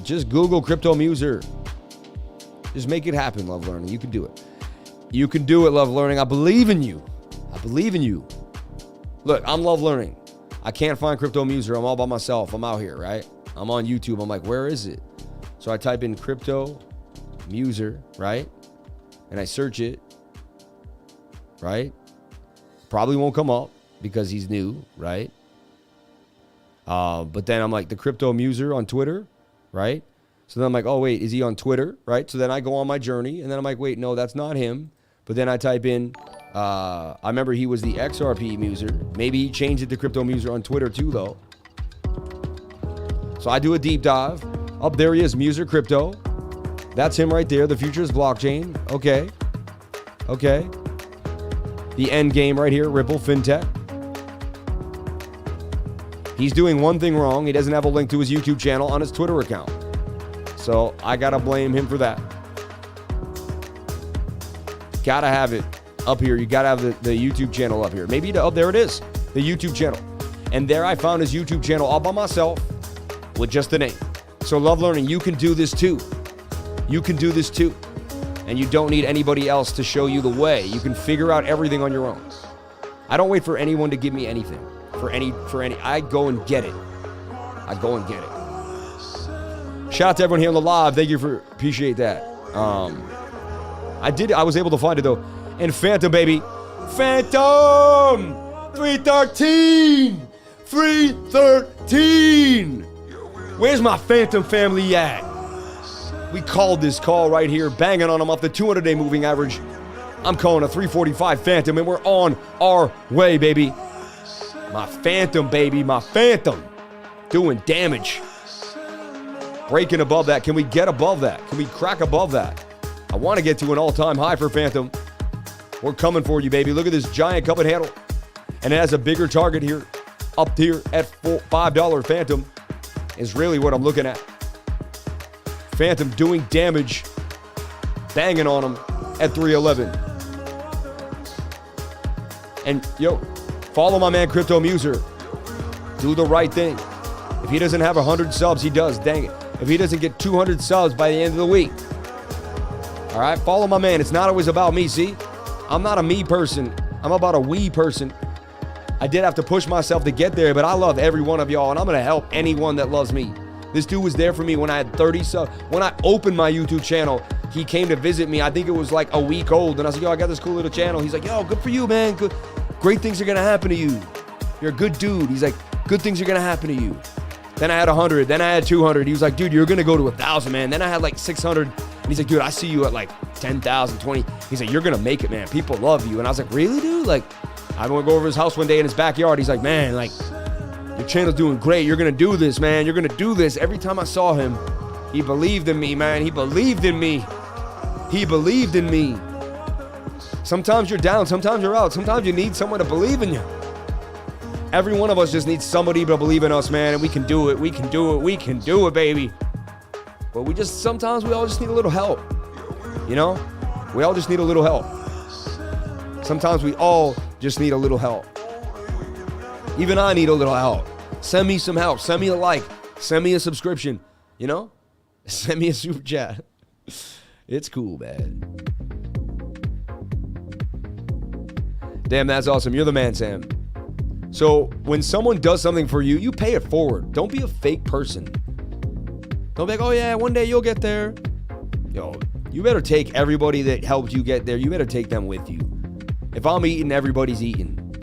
Just Google crypto MUSER. Just make it happen, Love Learning. You can do it. You can do it, Love Learning. I believe in you. I believe in you. Look, I'm Love Learning. I can't find crypto MUSER. I'm all by myself. I'm out here, right? I'm on YouTube. I'm like, where is it? So I type in crypto MUSER, right? And I search it, right? Probably won't come up because he's new, right? But then I'm like, the crypto MUSER on Twitter, right? So then I'm like, oh, wait, is he on Twitter, right? So then I go on my journey, and then I'm like, wait, no, that's not him. But then I type in, I remember he was the XRP MUSER. Maybe he changed it to crypto MUSER on Twitter too, though. So I do a deep dive. Up there he is, MUSER Crypto. That's him right there. The future is blockchain. Okay. Okay. The end game right here, Ripple FinTech. He's doing one thing wrong. He doesn't have a link to his YouTube channel on his Twitter account. So I gotta blame him for that. Gotta have it up here. You gotta have the YouTube channel up here. Maybe, oh, there it is, the YouTube channel. And there I found his YouTube channel all by myself with just the name. So Love Learning, you can do this too. You can do this too. And you don't need anybody else to show you the way. You can figure out everything on your own. I don't wait for anyone to give me anything. For any, I go and get it. I go and get it. Shout out to everyone here on the live. Thank you for, appreciate that. I was able to find it though. And Phantom, baby. Phantom! 313! 313! Where's my Phantom family at? We called this call right here, banging on them off the 200-day moving average. I'm calling a 345 Phantom, and we're on our way, baby. My Phantom, baby, my Phantom. Doing damage. Breaking above that. Can we get above that? Can we crack above that? I want to get to an all-time high for Phantom. We're coming for you, baby. Look at this giant cup and handle. And it has a bigger target here. Up here at $5 Phantom is really what I'm looking at. Phantom doing damage. Banging on him at 311. And, yo, follow my man Crypto MUSER. Do the right thing. If he doesn't have 100 subs, he does. Dang it. If he doesn't get 200 subs by the end of the week. All right, follow my man. It's not always about me, see? I'm not a me person. I'm about a we person. I did have to push myself to get there, but I love every one of y'all, and I'm going to help anyone that loves me. This dude was there for me when I had 30 subs. When I opened my YouTube channel, he came to visit me. I think it was like a week old, and I was like, yo, I got this cool little channel. He's like, yo, good for you, man. Good. Great things are going to happen to you. You're a good dude. He's like, good things are going to happen to you. Then I had 100. Then I had 200. He was like, dude, you're going to go to 1,000, man. Then I had like 600. And he's like, dude, I see you at like 10,000, 20. He's like, you're going to make it, man. People love you. And I was like, really, dude? Like, I went to go over his house one day in his backyard. He's like, man, like, your channel's doing great. You're going to do this, man. You're going to do this. Every time I saw him, he believed in me, man. He believed in me. He believed in me. Sometimes you're down. Sometimes you're out. Sometimes you need someone to believe in you. Every one of us just needs somebody to believe in us, man, and we can do it. We can do it. We can do it, baby. But sometimes we all just need a little help. You know? We all just need a little help. Sometimes we all just need a little help. Even I need a little help. Send me some help. Send me a like. Send me a subscription. You know? Send me a super chat. It's cool, man. Damn, that's awesome. You're the man, Sam. So when someone does something for you, you pay it forward. Don't be a fake person. Don't be like, oh yeah, one day you'll get there. Yo, you better take everybody that helped you get there. You better take them with you. If I'm eating, everybody's eating.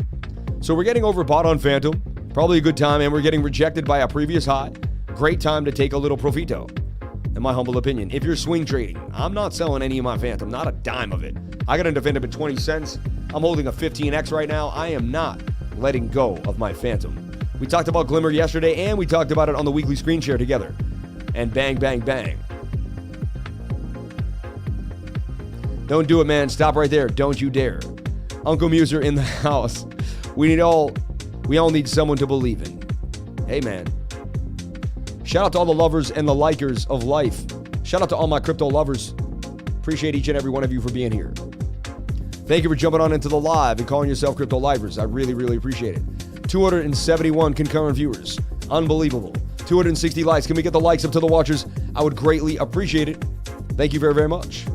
So we're getting overbought on Phantom. Probably a good time, and we're getting rejected by a previous high. Great time to take a little profito, in my humble opinion. If you're swing trading, I'm not selling any of my Phantom, not a dime of it. I got into Phantom at 20 cents. I'm holding a 15X right now. I am not letting go of my Phantom. We talked about Glimmer yesterday, and we talked about it on the weekly screen share together. And bang, bang, bang. Don't do it, man. Stop right there. Don't you dare. Uncle MUSER in the house. We all need someone to believe in. Hey, man. Shout out to all the lovers and the likers of life. Shout out to all my crypto lovers. Appreciate each and every one of you for being here. Thank you for jumping on into the live and calling yourself Crypto Livers. I really, really appreciate it. 271 concurrent viewers. Unbelievable. 260 likes. Can we get the likes up to the watchers? I would greatly appreciate it. Thank you very, very much.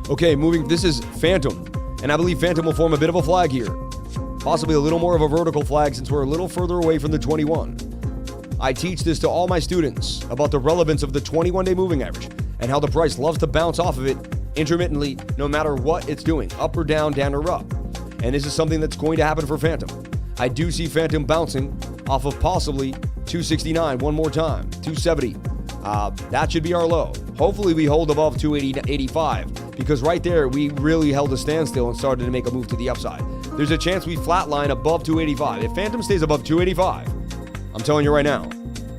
Okay, moving. This is Phantom. And I believe Phantom will form a bit of a flag here. Possibly a little more of a vertical flag since we're a little further away from the 21. I teach this to all my students about the relevance of the 21-day moving average and how the price loves to bounce off of it intermittently no matter what it's doing, up or down, down or up. And this is something that's going to happen for Phantom. I do see Phantom bouncing off of possibly 269 one more time, 270. That should be our low. Hopefully we hold above 285 because right there we really held a standstill and started to make a move to the upside. There's a chance we flatline above 285. If Phantom stays above 285, I'm telling you right now,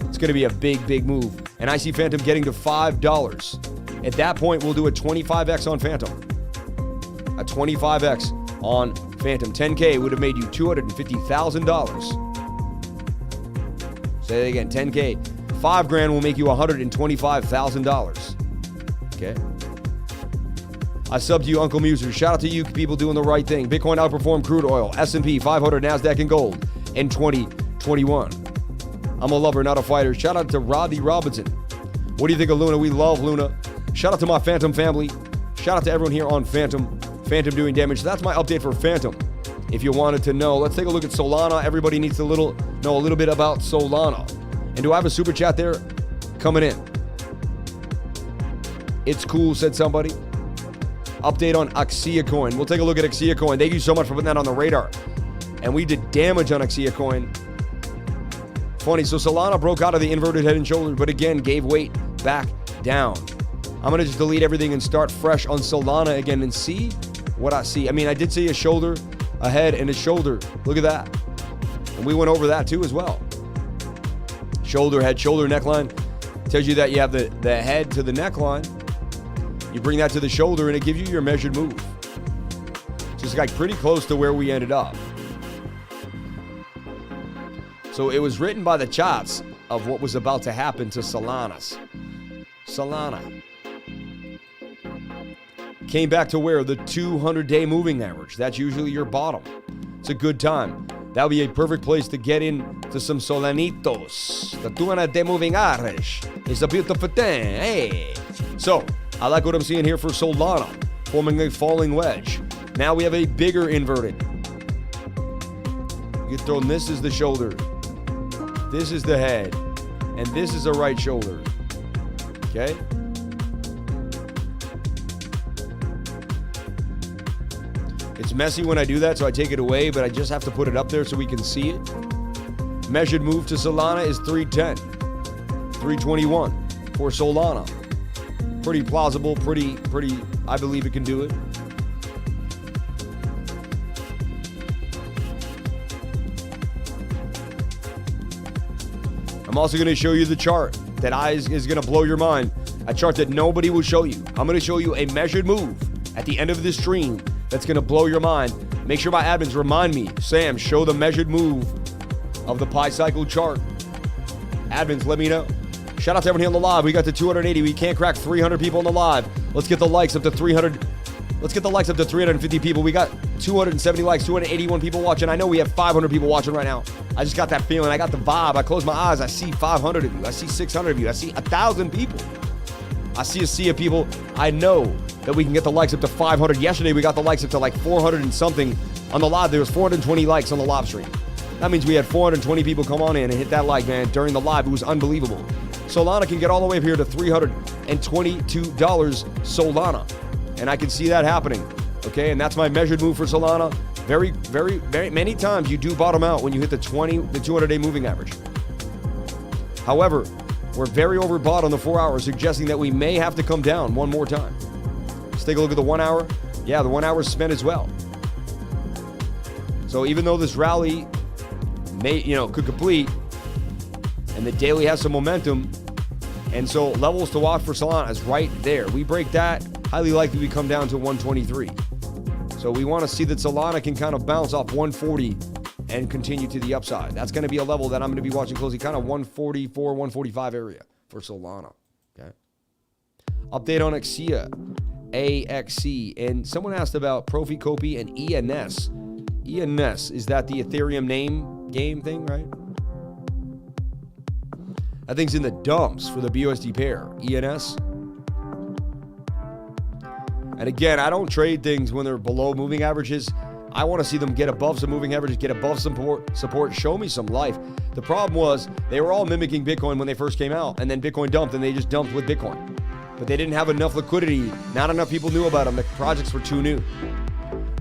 it's going to be a big, big move. And I see Phantom getting to $5. At that point, we'll do a 25x on Phantom. A 25x on Phantom. 10K would have made you $250,000. Say that again, 10K. $5,000 will make you $125,000. Okay. I subbed to you, Uncle Muser. Shout out to you people doing the right thing. Bitcoin outperformed crude oil, S&P 500, NASDAQ, and gold in 2021. I'm a lover, not a fighter. Shout out to Rodney Robinson. What do you think of Luna? We love Luna. Shout out to my Phantom family. Shout out to everyone here on Phantom. Phantom doing damage. So that's my update for Phantom. If you wanted to know, let's take a look at Solana. Everybody needs to know a little bit about Solana. And do I have a super chat there coming in? It's cool, said somebody. Update on GCOIN. We'll take a look at GCOIN. Thank you so much for putting that on the radar. And we did damage on GCOIN. Funny, so Solana broke out of the inverted head and shoulder, but again, gave weight back down. I'm going to just delete everything and start fresh on Solana again and see what I see. I mean, I did see a shoulder, a head, and a shoulder. Look at that. And we went over that too as well. Shoulder, head, shoulder, neckline. Tells you that you have the head to the neckline. You bring that to the shoulder, and it gives you your measured move. Just like pretty close to where we ended up. So it was written by the charts of what was about to happen to Solana. Came back to where? The 200-day moving average. That's usually your bottom. It's a good time. That would be a perfect place to get into some Solanitos. The 200-day moving average is a beautiful thing. Hey. So, I like what I'm seeing here for Solana, forming a falling wedge. Now we have a bigger inverted. You can throw this is the shoulder. This is the head. And this is the right shoulder. Okay? It's messy when I do that, so I take it away, but I just have to put it up there so we can see it. Measured move to Solana is 310. 321 for Solana. Pretty plausible, pretty, I believe it can do it. I'm also going to show you the chart that is going to blow your mind. A chart that nobody will show you. I'm going to show you a measured move at the end of this stream that's going to blow your mind. Make sure my admins remind me, Sam, show the measured move of the Pi Cycle chart. Admins, let me know. Shout out to everyone here on the live. We got to 280. We can't crack 300 people on the live. Let's get the likes up to 300. Let's get the likes up to 350 people. We got 270 likes, 281 people watching. I know we have 500 people watching right now. I just got that feeling. I got the vibe. I close my eyes. I see 500 of you. I see 600 of you. I see 1,000 people. I see a sea of people. I know that we can get the likes up to 500. Yesterday, we got the likes up to like 400 and something on the live. There was 420 likes on the live stream. That means we had 420 people come on in and hit that like, man, during the live. It was unbelievable. Solana can get all the way up here to $322 Solana. And I can see that happening. Okay, and that's my measured move for Solana. Very, very, very many times you do bottom out when you hit the 200-day moving average. However, we're very overbought on the 4 hour, suggesting that we may have to come down one more time. Let's take a look at the 1 hour. Yeah, the 1 hour is spent as well. So even though this rally could complete, and the daily has some momentum, and so levels to watch for Solana is right there. We break that, highly likely we come down to 123. So we want to see that Solana can kind of bounce off 140 and continue to the upside. That's going to be a level that I'm going to be watching closely, kind of 144, 145 area for Solana. Okay. Update on Axia, AXC, and someone asked about PROPY, COPI, and ENS. ENS, is that the Ethereum name game thing, right? That thing's in the dumps for the BUSD pair, ENS. And again, I don't trade things when they're below moving averages. I want to see them get above some moving averages, get above some support, show me some life. The problem was they were all mimicking Bitcoin when they first came out, and then Bitcoin dumped, and they just dumped with Bitcoin. But they didn't have enough liquidity. Not enough people knew about them. The projects were too new.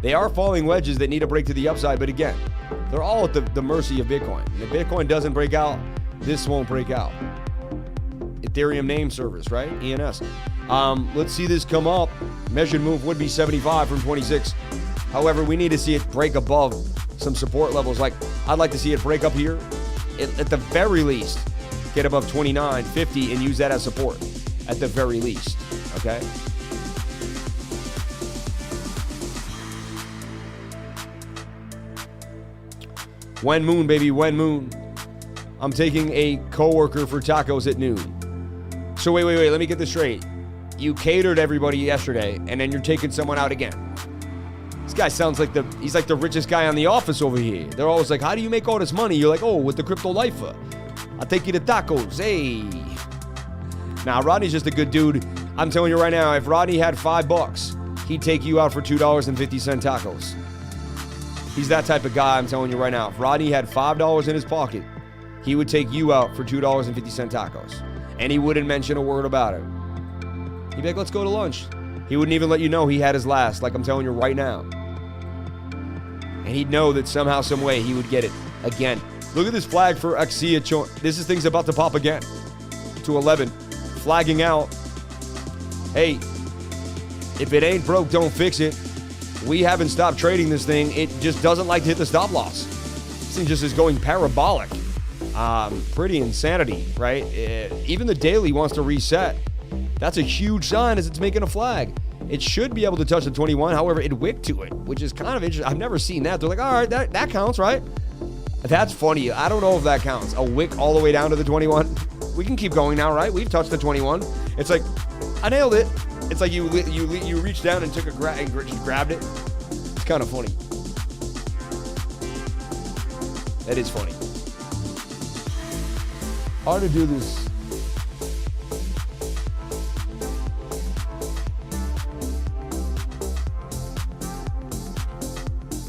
They are falling wedges that need a break to the upside, but again, they're all at the mercy of Bitcoin. And if Bitcoin doesn't break out, this won't break out. Ethereum name servers, right? ENS. Let's see this come up. Measured move would be 75 from 26. However, we need to see it break above some support levels. Like, I'd like to see it break up here. At the very least, get above 29.50 and use that as support. At the very least, okay? When moon, baby, when moon. I'm taking a coworker for tacos at noon. So wait, let me get this straight. You catered everybody yesterday, and then you're taking someone out again. This guy sounds like he's like the richest guy on The Office over here. They're always like, how do you make all this money? You're like, oh, with the crypto lifer. I'll take you to tacos, hey. Now, Rodney's just a good dude. I'm telling you right now, if Rodney had $5, he'd take you out for $2.50 tacos. He's that type of guy, I'm telling you right now. If Rodney had $5 in his pocket, he would take you out for $2.50 tacos. And he wouldn't mention a word about it. He'd be like, let's go to lunch. He wouldn't even let you know he had his last, like I'm telling you right now. And he'd know that somehow, some way, he would get it again. Look at this flag for GCOIN. This is things about to pop again. To 11. Flagging out. Hey, if it ain't broke, don't fix it. We haven't stopped trading this thing. It just doesn't like to hit the stop loss. This thing just is going parabolic. Pretty insanity, right? Even the daily wants to reset. That's a huge sign as it's making a flag. It should be able to touch the 21. However, it wicked to it, which is kind of interesting. I've never seen that. They're like, all right, that counts, right? That's funny. I don't know if that counts. A wick all the way down to the 21. We can keep going now, right? We've touched the 21. It's like, I nailed it. It's like you reached down and took a and just grabbed it. It's kind of funny. That is funny. Hard to do this.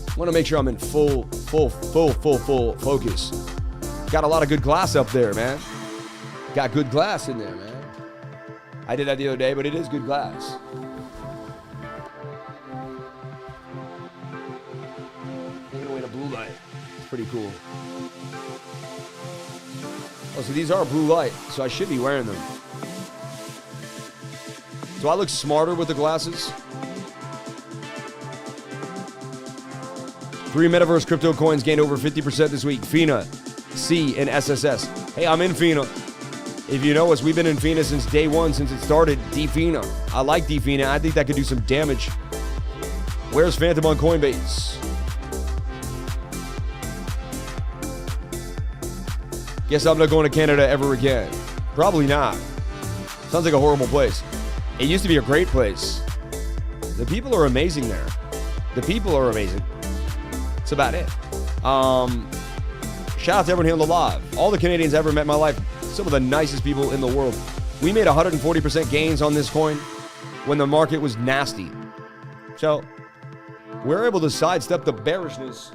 I want to make sure I'm in full focus. Got a lot of good glass up there, man. Got good glass in there, man. I did that the other day, but it is good glass. Taking away the blue light. It's pretty cool. Oh, so these are blue light, so I should be wearing them. Do I look smarter with the glasses? 3 metaverse crypto coins gained over 50% this week. FINA, C, and SSS. Hey, I'm in FINA. If you know us, we've been in FINA since day one, since it started. DFINA. I like DFINA. I think that could do some damage. Where's Phantom on Coinbase? Guess I'm not going to Canada ever again. Probably not. Sounds like a horrible place. It used to be a great place. The people are amazing there. The people are amazing. That's about it. Shout out to everyone here on the live. All the Canadians I ever met in my life. Some of the nicest people in the world. We made 140% gains on this coin when the market was nasty. So we're able to sidestep the bearishness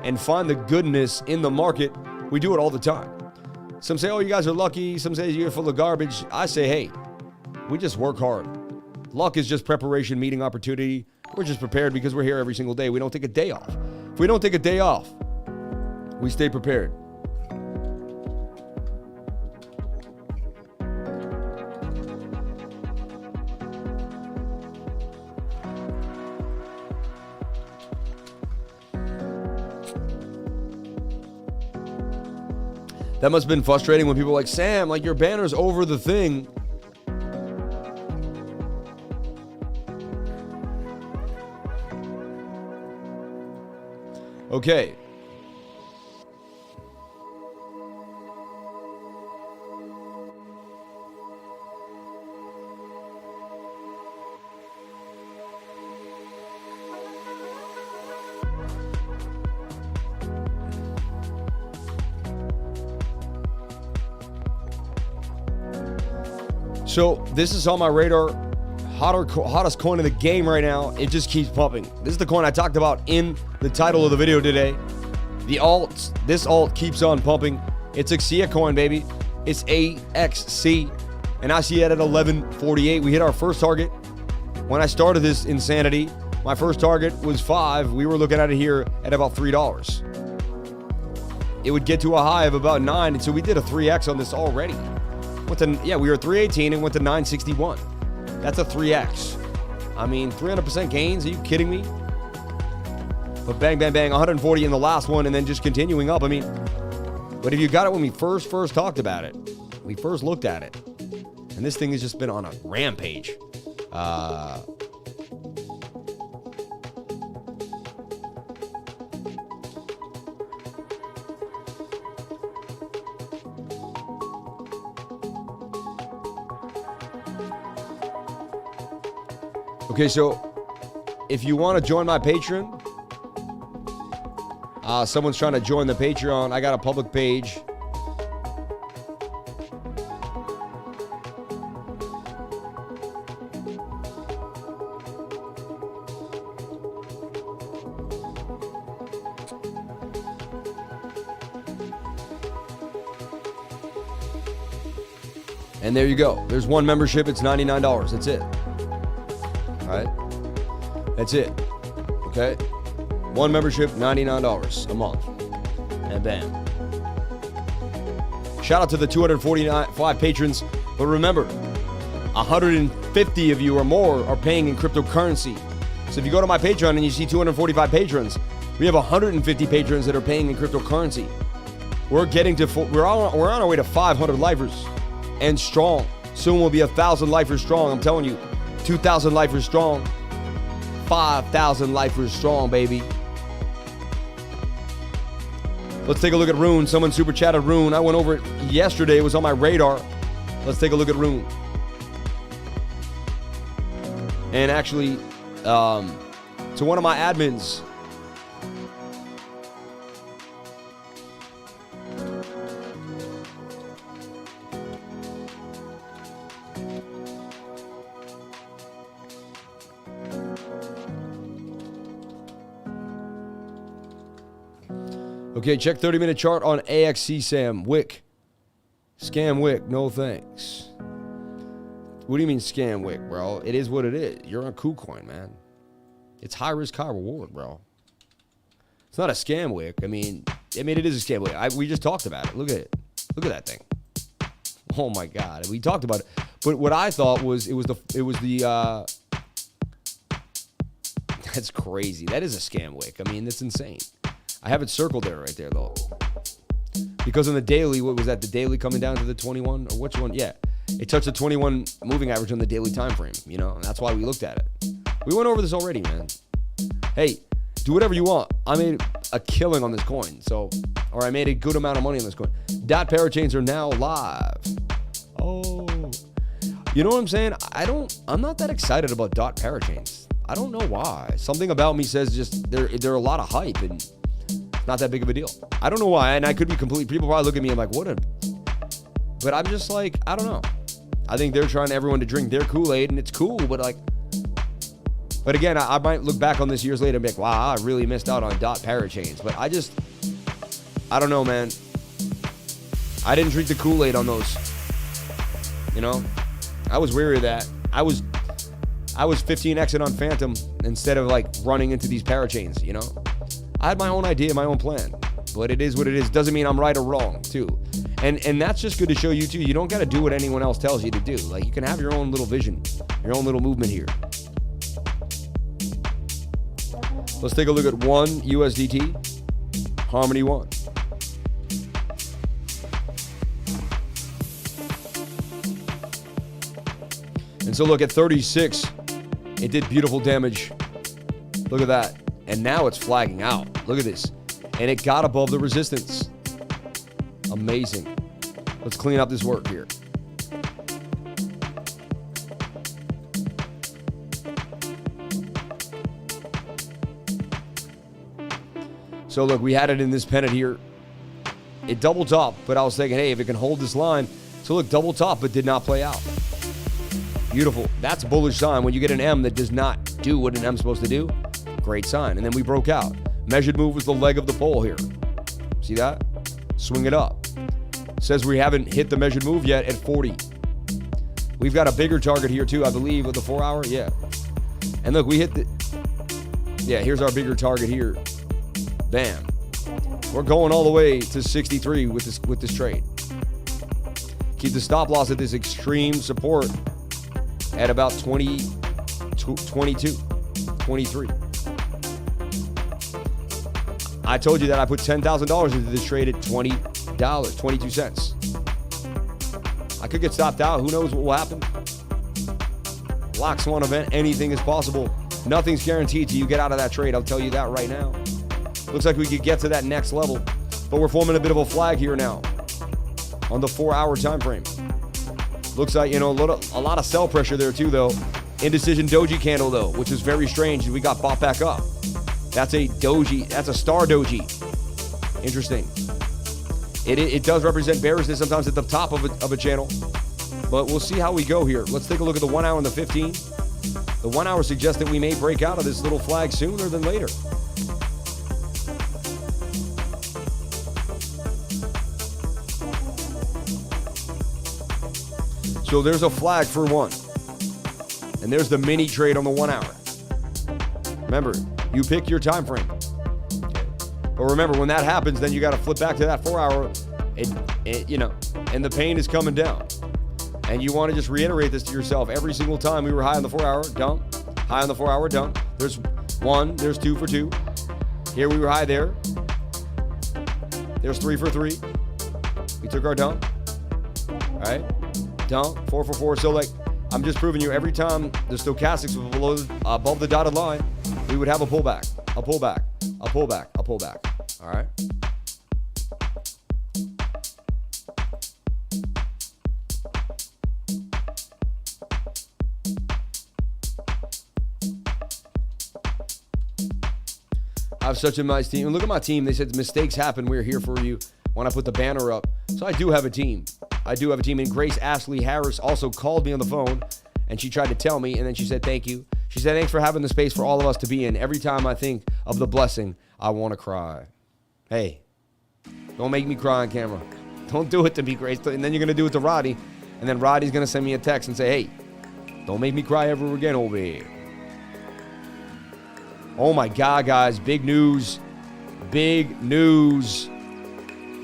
and find the goodness in the market. We do it all the time. Some say, oh, you guys are lucky. Some say you're full of garbage. I say, hey, we just work hard. Luck is just preparation, meeting opportunity. We're just prepared because we're here every single day. We don't take a day off. If we don't take a day off, we stay prepared. That must have been frustrating when people were like, Sam, like your banner's over the thing. Okay. So this is on my radar. Hottest coin in the game right now. It just keeps pumping. This is the coin I talked about in the title of the video today. This alt keeps on pumping. It's a COIN, baby. It's AXC. And I see it at 1148. We hit our first target. When I started this insanity, my first target was 5. We were looking at it here at about $3. It would get to a high of about 9. And so we did a 3X on this already. We were at 318 and went to 961. That's a 3X. I mean, 300% gains. Are you kidding me? But bang, bang, bang, 140 in the last one, and then just continuing up. I mean, but if you got it when we first talked about it, we first looked at it, and this thing has just been on a rampage. Okay, so if you want to join my Patreon, someone's trying to join the Patreon. I got a public page. And there you go. There's one membership. It's $99. That's it. All right. That's it. Okay. One membership, $99 a month. And bam. Shout out to the 245 patrons. But remember, 150 of you or more are paying in cryptocurrency. So if you go to my Patreon and you see 245 patrons, we have 150 patrons that are paying in cryptocurrency. We're on our way to 500 lifers and strong. Soon we'll be 1,000 lifers strong. I'm telling you, 2,000 lifers strong, 5,000 lifers strong, baby. Let's take a look at RUNE. Someone super chatted RUNE. I went over it yesterday. It was on my radar. Let's take a look at RUNE. And actually, to one of my admins, okay, check 30-minute chart on AXC Sam. Wick. Scam Wick. No thanks. What do you mean scam Wick, bro? It is what it is. You're on KuCoin, man. It's high risk, high reward, bro. It's not a scam Wick. I mean, it is a scam Wick. We just talked about it. Look at it. Look at that thing. Oh my God. We talked about it. But what I thought was it was the that's crazy. That is a scam Wick. I mean, that's insane. I have it circled there right there, though. Because on the daily, what was that? The daily coming down to the 21? Or which one? Yeah. It touched the 21 moving average on the daily time frame, you know? And that's why we looked at it. We went over this already, man. Hey, do whatever you want. I made a killing on this coin. Or I made a good amount of money on this coin. Dot parachains are now live. Oh. You know what I'm saying? I'm not that excited about dot parachains. I don't know why. Something about me says just they're a lot of hype and not that big of a deal. I don't know why, and I could be completely. People probably look at me and like, but I'm just like, I don't know. I think they're trying everyone to drink their Kool-Aid, and it's cool, but again, I might look back on this years later and be like, wow, I really missed out on dot parachains. But I don't know, man. I didn't drink the Kool-Aid on those. You know, I was wary of that. I was 15xing on Phantom instead of like running into these parachains, you know? I had my own idea, my own plan, but it is what it is. Doesn't mean I'm right or wrong, too. And that's just good to show you, too. You don't got to do what anyone else tells you to do. Like, you can have your own little vision, your own little movement here. Let's take a look at one USDT, Harmony 1. And so look at 36, it did beautiful damage. Look at that. And now it's flagging out. Look at this. And it got above the resistance. Amazing. Let's clean up this work here. So look, we had it in this pennant here. It double top, but I was thinking, hey, if it can hold this line. So look, double top, but did not play out. Beautiful. That's a bullish sign. When you get an M that does not do what an M's supposed to do, great sign. And then we broke out. Measured move was the leg of the pole here. See that? Swing it up. Says we haven't hit the measured move yet at 40. We've got a bigger target here too, I believe, with the 4 hour. Yeah. And look, we hit the... Yeah, here's our bigger target here. Bam. We're going all the way to 63 with this trade. Keep the stop loss at this extreme support at about 22, 23. I told you that I put $10,000 into this trade at $20, 22 cents. I could get stopped out. Who knows what will happen? Black swan event, anything is possible. Nothing's guaranteed till you get out of that trade. I'll tell you that right now. Looks like we could get to that next level, but we're forming a bit of a flag here now on the 4 hour time frame. Looks like, a lot of sell pressure there too, though. Indecision doji candle, though, which is very strange. We got bought back up. That's a doji. That's a star doji. Interesting. It does represent bearishness sometimes at the top of a channel, but we'll see how we go here. Let's take a look at the 1 hour and the 15. The 1 hour suggests that we may break out of this little flag sooner than later. So there's a flag for one. And there's the mini trade on the 1 hour. Remember, you pick your time frame. But remember, when that happens, then you got to flip back to that 4 hour, and the pain is coming down. And you want to just reiterate this to yourself. Every single time we were high on the 4 hour, dump. High on the 4 hour, dump. There's one, there's 2 for 2. Here we were high there. There's 3 for 3. We took our dump. All right. Dump, 4 for 4. So I'm just proving you every time the stochastics was above the dotted line, we would have a pullback, a pullback, a pullback, a pullback. All right. I have such a nice team. And look at my team. They said mistakes happen. We're here for you when I put the banner up. So I do have a team. And Grace Ashley Harris also called me on the phone, and she tried to tell me, and then she said, thank you. She said, thanks for having the space for all of us to be in. Every time I think of the blessing, I want to cry. Hey, don't make me cry on camera. Don't do it to me, Grace. And then you're going to do it to Roddy, and then Roddy's going to send me a text and say, hey, don't make me cry ever again over here. Oh my God, guys, big news. Big news.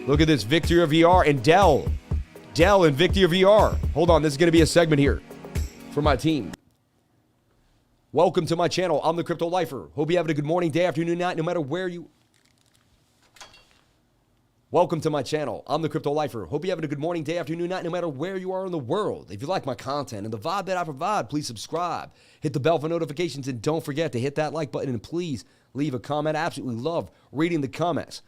Look at this, Victoria VR and DELL. DELL and Victoria VR. Hold on, this is going to be a segment here for my team. Welcome to my channel. I'm the Crypto Lifer. Hope you're having a good morning, day, afternoon, night, no matter where you... Welcome to my channel. I'm the Crypto Lifer. Hope you're having a good morning, day, afternoon, night, no matter where you are in the world. If you like my content and the vibe that I provide, please subscribe. Hit the bell for notifications, and don't forget to hit that like button, and please leave a comment. I absolutely love reading the comments.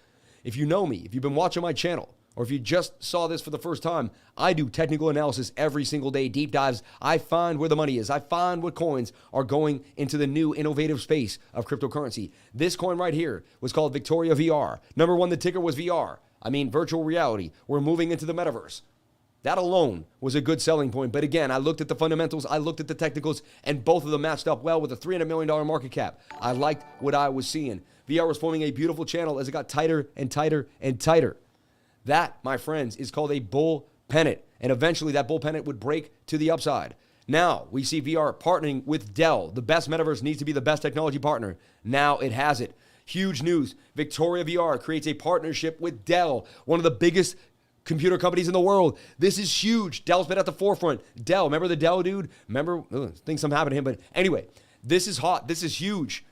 If you know me, if you've been watching my channel, or if you just saw this for the first time, I do technical analysis every single day, deep dives. I find where the money is. I find what coins are going into the new innovative space of cryptocurrency. This coin right here was called Victoria VR. Number one, the ticker was VR. I mean, virtual reality. We're moving into the metaverse. That alone was a good selling point. But again, I looked at the fundamentals, I looked at the technicals, and both of them matched up well with a $300 million market cap. I liked what I was seeing. VR was forming a beautiful channel as it got tighter and tighter and tighter. That, my friends, is called a bull pennant. And eventually that bull pennant would break to the upside. Now we see VR partnering with DELL. The best metaverse needs to be the best technology partner. Now it has it. Huge news. Victoria VR creates a partnership with DELL, one of the biggest computer companies in the world. This is huge. Dell's been at the forefront. DELL, remember the DELL dude? Remember, things some happened to him. But anyway, this is hot. This is huge.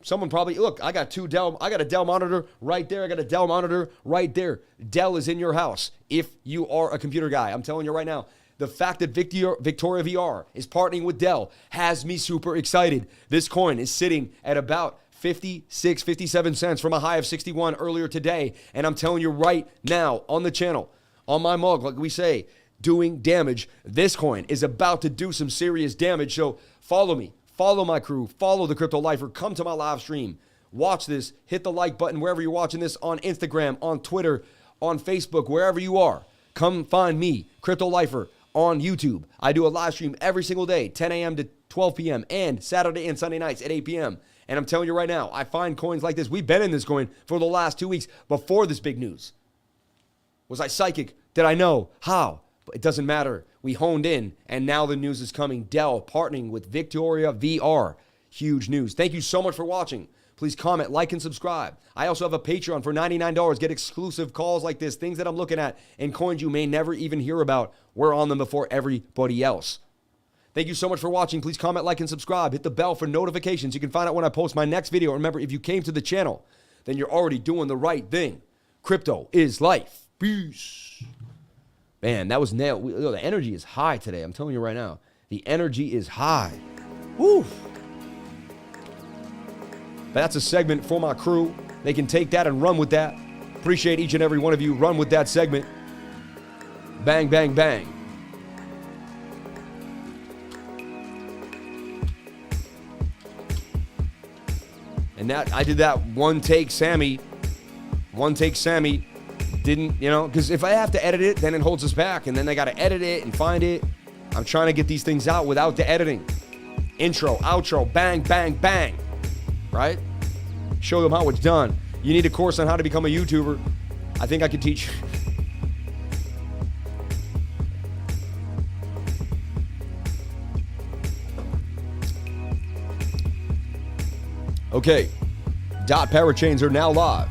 Someone probably, look, I got a DELL monitor right there. I got a DELL monitor right there. DELL is in your house if you are a computer guy. I'm telling you right now, the fact that Victoria VR is partnering with DELL has me super excited. This coin is sitting at about 56, 57 cents from a high of 61 earlier today. And I'm telling you right now on the channel, on my mug, like we say, doing damage. This coin is about to do some serious damage. So follow me. Follow my crew, follow the Crypto Lifer, come to my live stream, watch this, hit the like button wherever you're watching this, on Instagram, on Twitter, on Facebook, wherever you are. Come find me, Crypto Lifer, on YouTube. I do a live stream every single day, 10 a.m. to 12 p.m. and Saturday and Sunday nights at 8 p.m. And I'm telling you right now, I find coins like this. We've been in this coin for the last 2 weeks before this big news. Was I psychic? Did I know? How? But it doesn't matter. We honed in, and now the news is coming. Dell partnering with Victoria VR. Huge news. Thank you so much for watching. Please comment, like, and subscribe. I also have a Patreon for $99. Get exclusive calls like this, things that I'm looking at, and coins you may never even hear about. We're on them before everybody else. Thank you so much for watching. Please comment, like, and subscribe. Hit the bell for notifications. You can find out when I post my next video. Remember, if you came to the channel, then you're already doing the right thing. Crypto is life. Peace. Man, that was nailed. The energy is high today. I'm telling you right now. The energy is high. Woo. But that's a segment for my crew. They can take that and run with that. Appreciate each and every one of you. Run with that segment. Bang, bang, bang. And that I did that one take Sammy. Didn't, because if I have to edit it, then it holds us back. And then I got to edit it and find it. I'm trying to get these things out without the editing. Intro, outro, bang, bang, bang. Right? Show them how it's done. You need a course on how to become a YouTuber. I think I could teach. Okay. Dot parachains are now live.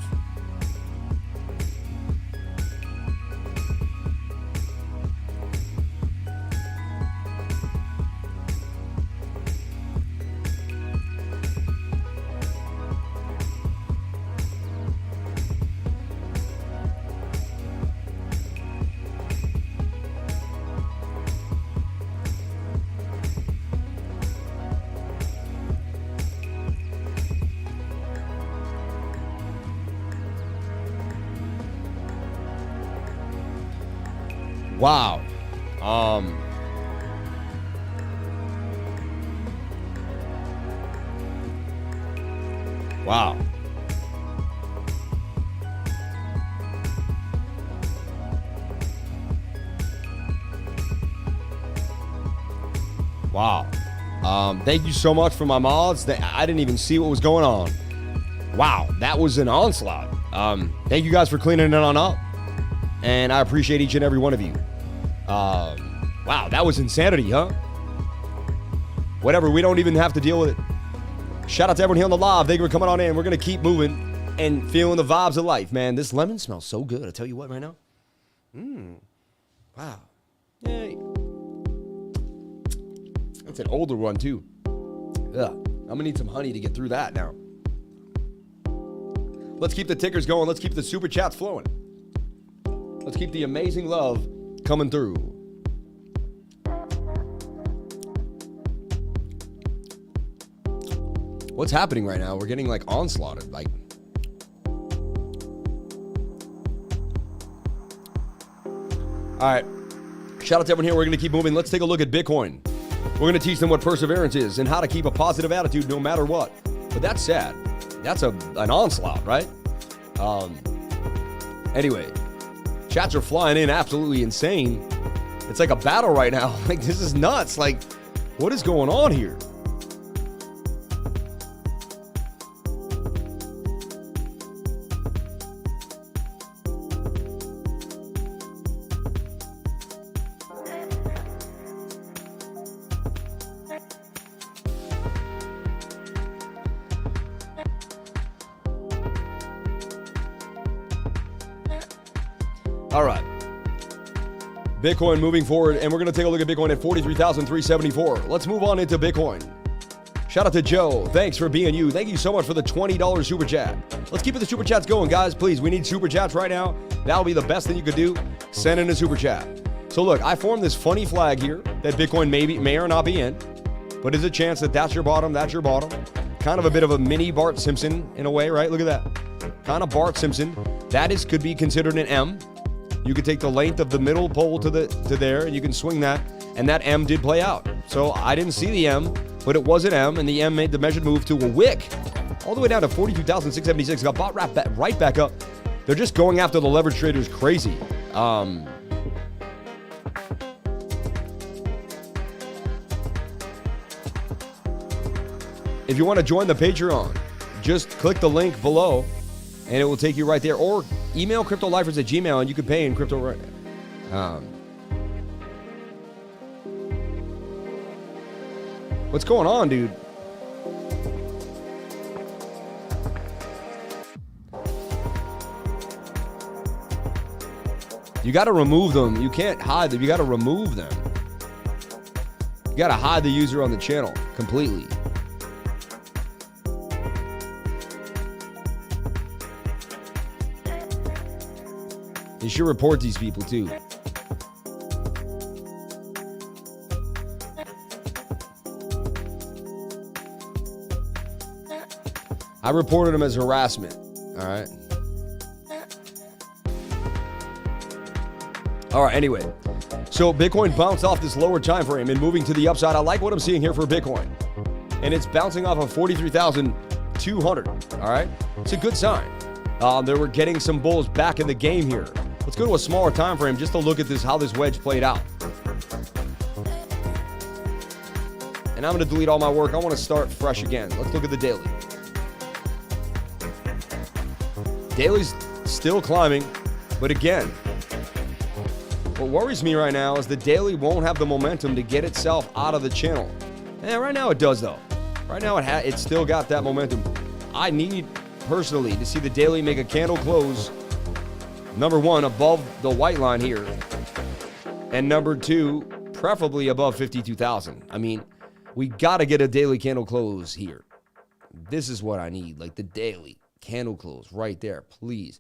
Wow. Wow. Wow. Thank you so much for my mods. I didn't even see what was going on. Wow, that was an onslaught. Thank you guys for cleaning it on up. And I appreciate each and every one of you. Wow, that was insanity, huh? Whatever, we don't even have to deal with it. Shout out to everyone here on the live. Thank you for coming on in. We're going to keep moving and feeling the vibes of life, man. This lemon smells so good. I tell you what right now. Wow. Yay. That's an older one, too. Yeah, I'm going to need some honey to get through that now. Let's keep the tickers going. Let's keep the super chats flowing. Let's keep the amazing love coming through. What's happening right now? We're getting like onslaughted. Like, all right. Shout out to everyone here. We're going to keep moving. Let's take a look at Bitcoin. We're going to teach them what perseverance is and how to keep a positive attitude no matter what. But that's sad. That's an onslaught, right? Anyway. Chats are flying in absolutely insane. It's like a battle right now. Like, this is nuts. Like, what is going on here? All right. Bitcoin moving forward, and we're going to take a look at Bitcoin at 43,374. Let's move on into Bitcoin. Shout out to Joe. Thanks for being you. Thank you so much for the $20 super chat. Let's keep the super chats going, guys. Please, we need super chats right now. That'll be the best thing you could do. Send in a super chat. So look, I formed this funny flag here that Bitcoin may or not be in, but there's a chance that that's your bottom, that's your bottom. Kind of a bit of a mini Bart Simpson in a way, right? Look at that. Kind of Bart Simpson. That could be considered an M. You could take the length of the middle pole to there, and you can swing that, and that M did play out. So I didn't see the M, but it was an M, and the M made the measured move to a wick, all the way down to 42,676. Got bought right back up. They're just going after the leverage traders crazy. if you want to join the Patreon, just click the link below and it will take you right there. Or email cryptolifers@gmail and you can pay in crypto right now. What's going on, dude? You got to remove them. You can't hide them. You got to remove them. You got to hide the user on the channel completely. You should report these people too. I reported them as harassment. All right. All right, anyway. So Bitcoin bounced off this lower time frame and moving to the upside. I like what I'm seeing here for Bitcoin. And it's bouncing off of 43,200. All right. It's a good sign. They were getting some bulls back in the game here. Let's go to a smaller time frame just to look at this, how this wedge played out. And I'm going to delete all my work. I want to start fresh again. Let's look at the daily. Daily's still climbing, but again, what worries me right now is the daily won't have the momentum to get itself out of the channel. Yeah, right now it does though. Right now it's still got that momentum. I need personally to see the daily make a candle close, number one, above the white line here, and number two, preferably above 52,000. I mean, we got to get a daily candle close here. This is what I need, like the daily candle close right there, please.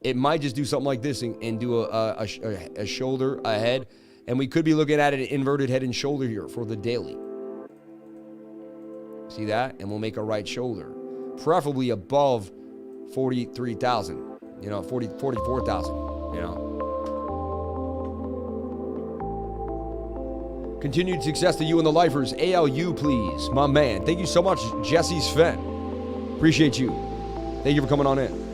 It might just do something like this and do a shoulder, a head, and we could be looking at an inverted head and shoulder here for the daily. See that? And we'll make a right shoulder, preferably above 43,000, 44,000, Continued success to you and the lifers. ALU, please, my man. Thank you so much, Jesse Sven. Appreciate you. Thank you for coming on in.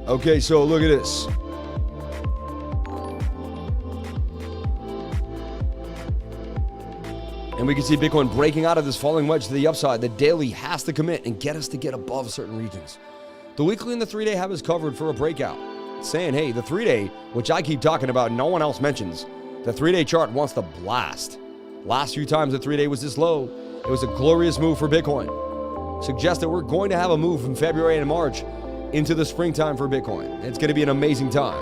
Okay, so look at this. And we can see Bitcoin breaking out of this falling wedge to the upside. The daily has to commit and get us to get above certain regions. The weekly and the 3-day have us covered for a breakout. Saying, hey, the 3-day, which I keep talking about, no one else mentions, the 3-day chart wants to blast. Last few times the 3-day was this low, it was a glorious move for Bitcoin. Suggests that we're going to have a move from February and March into the springtime for Bitcoin. It's going to be an amazing time.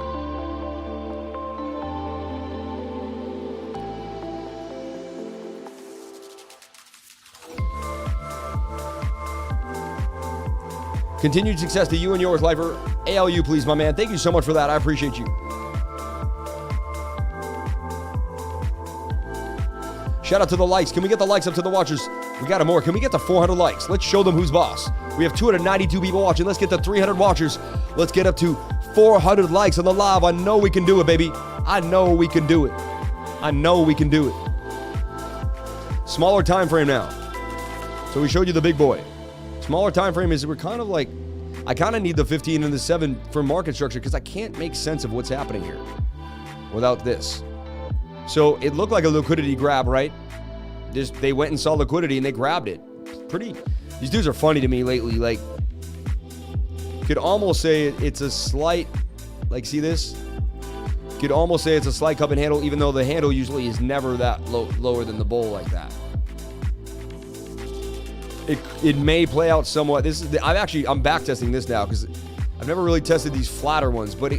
Continued success to you and yours, lifer. ALU, please, my man. Thank you so much for that. I appreciate you. Shout out to the likes. Can we get the likes up to the watchers? We got more. Can we get to 400 likes? Let's show them who's boss. We have 292 people watching. Let's get to 300 watchers. Let's get up to 400 likes on the live. I know we can do it, baby. I know we can do it. I know we can do it. Smaller time frame now. So we showed you the big boy. Smaller time frame is we're kind of like, I kind of need the 15 and the 7 for market structure because I can't make sense of what's happening here without this. So it looked like a liquidity grab, right? They went and saw liquidity and they grabbed it. These dudes are funny to me lately. Like, could almost say it's a slight, like, see this? Could almost say it's a slight cup and handle, even though the handle usually is never that lower than the bull like that. It may play out somewhat. I'm back testing this now because I've never really tested these flatter ones, but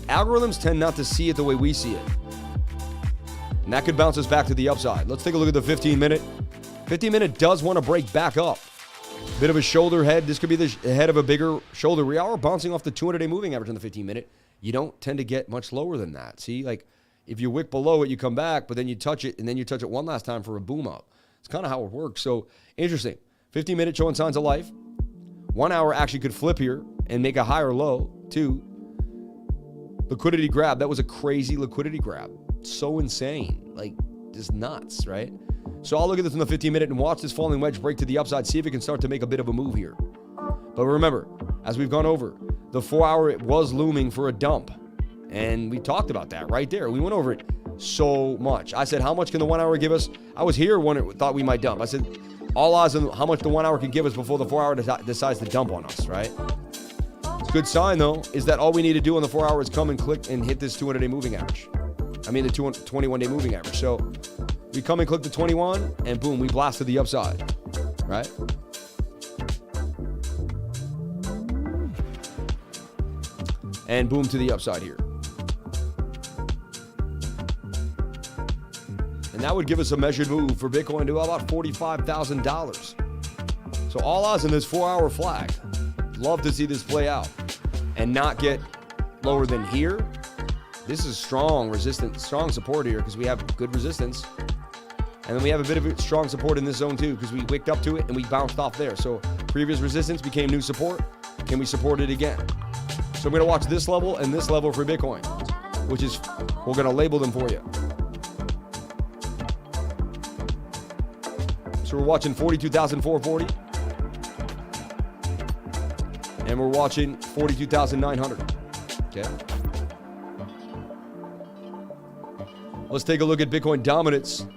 algorithms tend not to see it the way we see it. And that could bounce us back to the upside. Let's take a look at the 15-minute. 15-minute does want to break back up. Bit of a shoulder head. This could be the head of a bigger shoulder. We are bouncing off the 200-day moving average on the 15-minute. You don't tend to get much lower than that. See, like if you wick below it, you come back, but then you touch it, and then you touch it one last time for a boom up. It's kind of how it works. So interesting. 15-minute showing signs of life. 1 hour actually could flip here and make a higher low too. Liquidity grab. That was a crazy liquidity grab. So insane. Like, just nuts, right? So I'll look at this in the 15-minute and watch this falling wedge break to the upside, see if it can start to make a bit of a move here. But remember, as we've gone over, the 4-hour, it was looming for a dump. And we talked about that right there. We went over it so much. I said, how much can the 1 hour give us? I was here when it thought we might dump. I said, all odds on how much the 1 hour can give us before the 4 hour decides to dump on us, right? It's a good sign, though, is that all we need to do on the 4 hour is come and click and hit this 200-day moving average. I mean, the 21-day moving average. So we come and click the 21, and boom, we blast to the upside, right? And boom to the upside here. And that would give us a measured move for Bitcoin to about $45,000. So all odds in this 4 hour flag. Love to see this play out and not get lower than here. This is strong resistance, strong support here because we have good resistance. And then we have a bit of strong support in this zone too because we wicked up to it and we bounced off there. So previous resistance became new support. Can we support it again? So I'm going to watch this level and this level for Bitcoin, which is, we're going to label them for you. So we're watching 42,440. And we're watching 42,900. Okay. Let's take a look at Bitcoin dominance.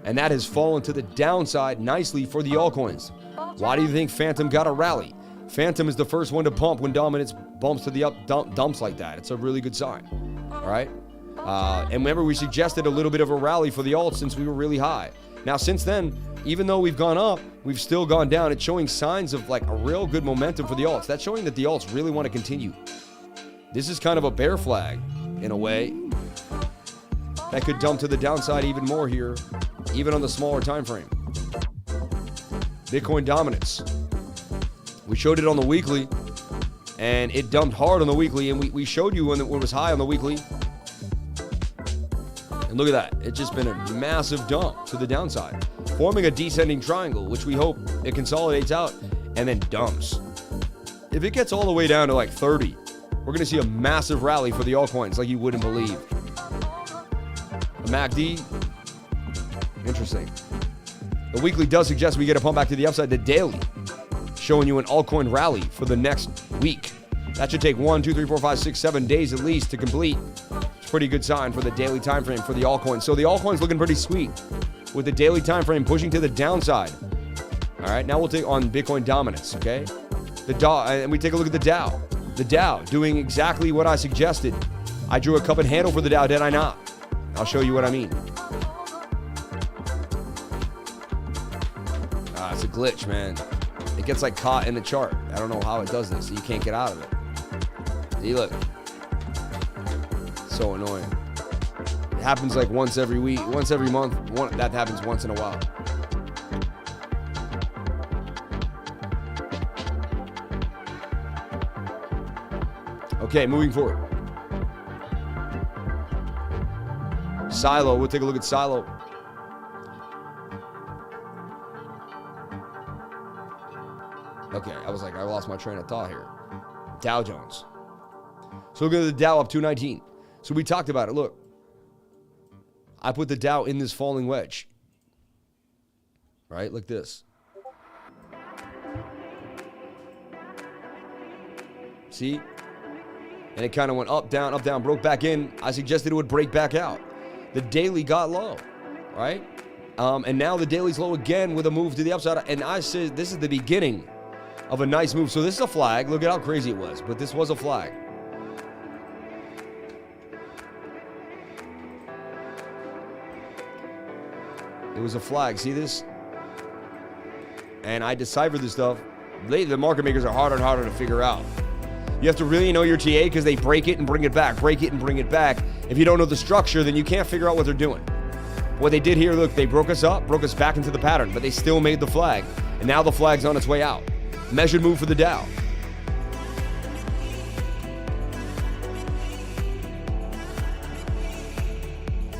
And that has fallen to the downside nicely for the altcoins. Why do you think Phantom got a rally? Phantom is the first one to pump when dominance bumps to the up, dumps like that. It's a really good sign. All right. And remember, we suggested a little bit of a rally for the alts since we were really high. Now, since then, even though we've gone up, we've still gone down. It's showing signs of like a real good momentum for the alts. That's showing that the alts really want to continue. This is kind of a bear flag in a way. That could dump to the downside even more here, even on the smaller time frame. Bitcoin dominance. We showed it on the weekly, and it dumped hard on the weekly, and we showed you when it was high on the weekly. And look at that. It's just been a massive dump to the downside, forming a descending triangle, which we hope it consolidates out and then dumps. If it gets all the way down to like 30, we're going to see a massive rally for the altcoins like you wouldn't believe. The MACD, interesting. The weekly does suggest we get a pump back to the upside. The daily, showing you an altcoin rally for the next week. That should take 1, 2, 3, 4, 5, 6, 7 days at least to complete. It's a pretty good sign for the daily time frame for the altcoins. So the altcoins looking pretty sweet with the daily time frame pushing to the downside. All right, now we'll take on Bitcoin dominance, okay? And we take a look at the Dow. The Dow doing exactly what I suggested. I drew a cup and handle for the Dow, did I not? I'll show you what I mean. It's a glitch, man. It gets like caught in the chart. I don't know how it does this. So you can't get out of it. See, look. So annoying. It happens like once every week, once every month. That happens once in a while. Okay, moving forward. Silo, we'll take a look at Silo. Okay, I was like, I lost my train of thought here. Dow Jones. So look at the Dow up 219. So we talked about it. Look, I put the Dow in this falling wedge. Right, like this. See? And it kind of went up, down, broke back in. I suggested it would break back out. The daily got low, right? And now the daily's low again with a move to the upside. And I said this is the beginning of a nice move. So this is a flag. Look at how crazy it was. But this was a flag. It was a flag. See this? And I deciphered this stuff. The market makers are harder and harder to figure out. You have to really know your TA because they break it and bring it back, break it and bring it back. If you don't know the structure, then you can't figure out what they're doing. What they did here, look, they broke us up, broke us back into the pattern, but they still made the flag. And now the flag's on its way out. Measured move for the Dow.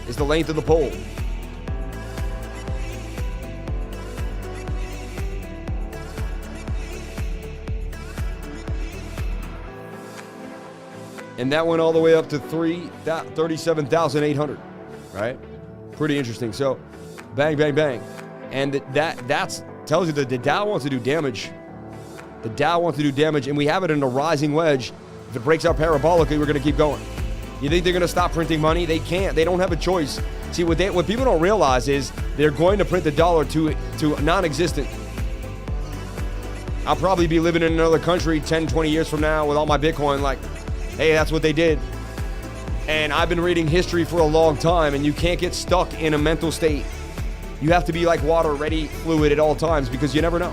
Is the length of the pole. And that went all the way up to 37,800, right? Pretty interesting. So bang, bang, bang. And that's tells you that the Dow wants to do damage. The Dow wants to do damage, and we have it in a rising wedge. If it breaks out parabolically, we're going to keep going. You think they're going to stop printing money? They can't. They don't have a choice. See, what people don't realize is they're going to print the dollar to non-existent. I'll probably be living in another country 10, 20 years from now with all my Bitcoin like, hey, that's what they did. And I've been reading history for a long time, and you can't get stuck in a mental state. You have to be like water, ready, fluid at all times, because you never know.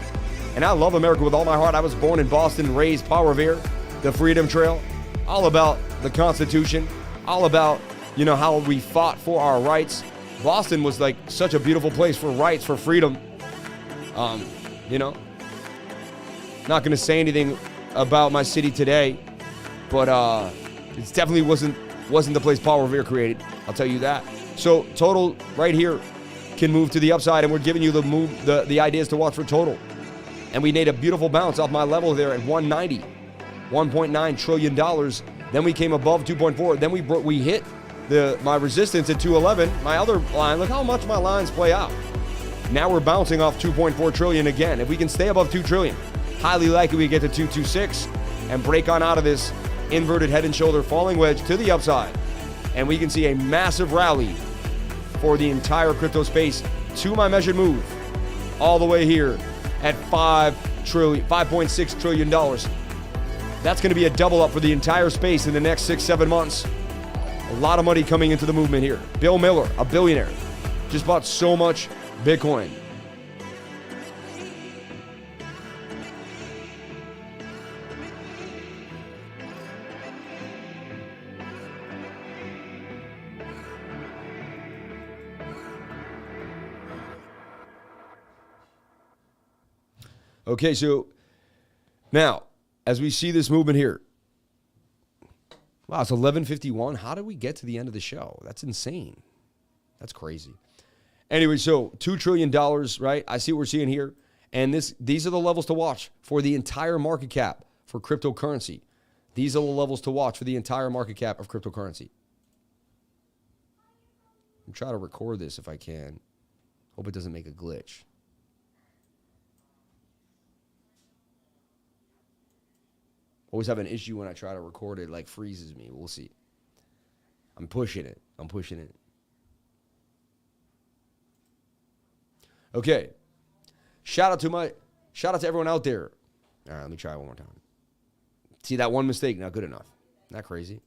And I love America with all my heart. I was born in Boston, raised Paul Revere, the Freedom Trail, all about the Constitution, all about, you know, how we fought for our rights. Boston was like such a beautiful place for rights, for freedom. You know, not going to say anything about my city today, but it definitely wasn't the place Paul Revere created. I'll tell you that. So total right here can move to the upside, and we're giving you the ideas to watch for total. And we made a beautiful bounce off my level there at 190, $1.9 trillion. Then we came above 2.4. Then we hit my resistance at 211. My other line, look how much my lines play out. Now we're bouncing off 2.4 trillion again. If we can stay above 2 trillion, highly likely we get to 226 and break on out of this inverted head and shoulder falling wedge to the upside. And we can see a massive rally for the entire crypto space to my measured move all the way here at $5.6 trillion. That's going to be a double up for the entire space in the next 6-7 months. A lot of money coming into the movement here. Bill Miller, a billionaire, just bought so much Bitcoin. Okay, so now, as we see this movement here, wow, it's 11:51. How did we get to the end of the show? That's insane. That's crazy. Anyway, so $2 trillion, right? I see what we're seeing here. And these are the levels to watch for the entire market cap for cryptocurrency. These are the levels to watch for the entire market cap of cryptocurrency. I'm trying to record this if I can. Hope it doesn't make a glitch. Always have an issue when I try to record it, like freezes me. We'll see. I'm pushing it. Okay. Shout out to everyone out there. All right, let me try it one more time. See, that one mistake, not good enough. Not crazy.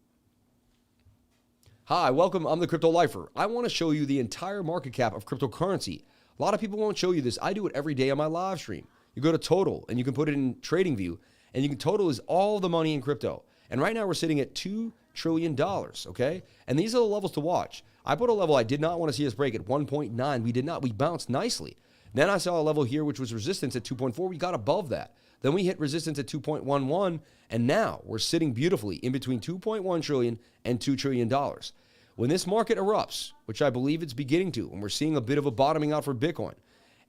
Hi, welcome. I'm the Crypto Lifer. I want to show you the entire market cap of cryptocurrency. A lot of people won't show you this. I do it every day on my live stream. You go to Total, and you can put it in TradingView. And you can total is all the money in crypto. And right now we're sitting at $2 trillion, okay? And these are the levels to watch. I put a level I did not want to see us break at 1.9. We did not. We bounced nicely. Then I saw a level here, which was resistance at 2.4. We got above that. Then we hit resistance at 2.11. And now we're sitting beautifully in between 2.1 trillion and $2 trillion. When this market erupts, which I believe it's beginning to, and we're seeing a bit of a bottoming out for Bitcoin,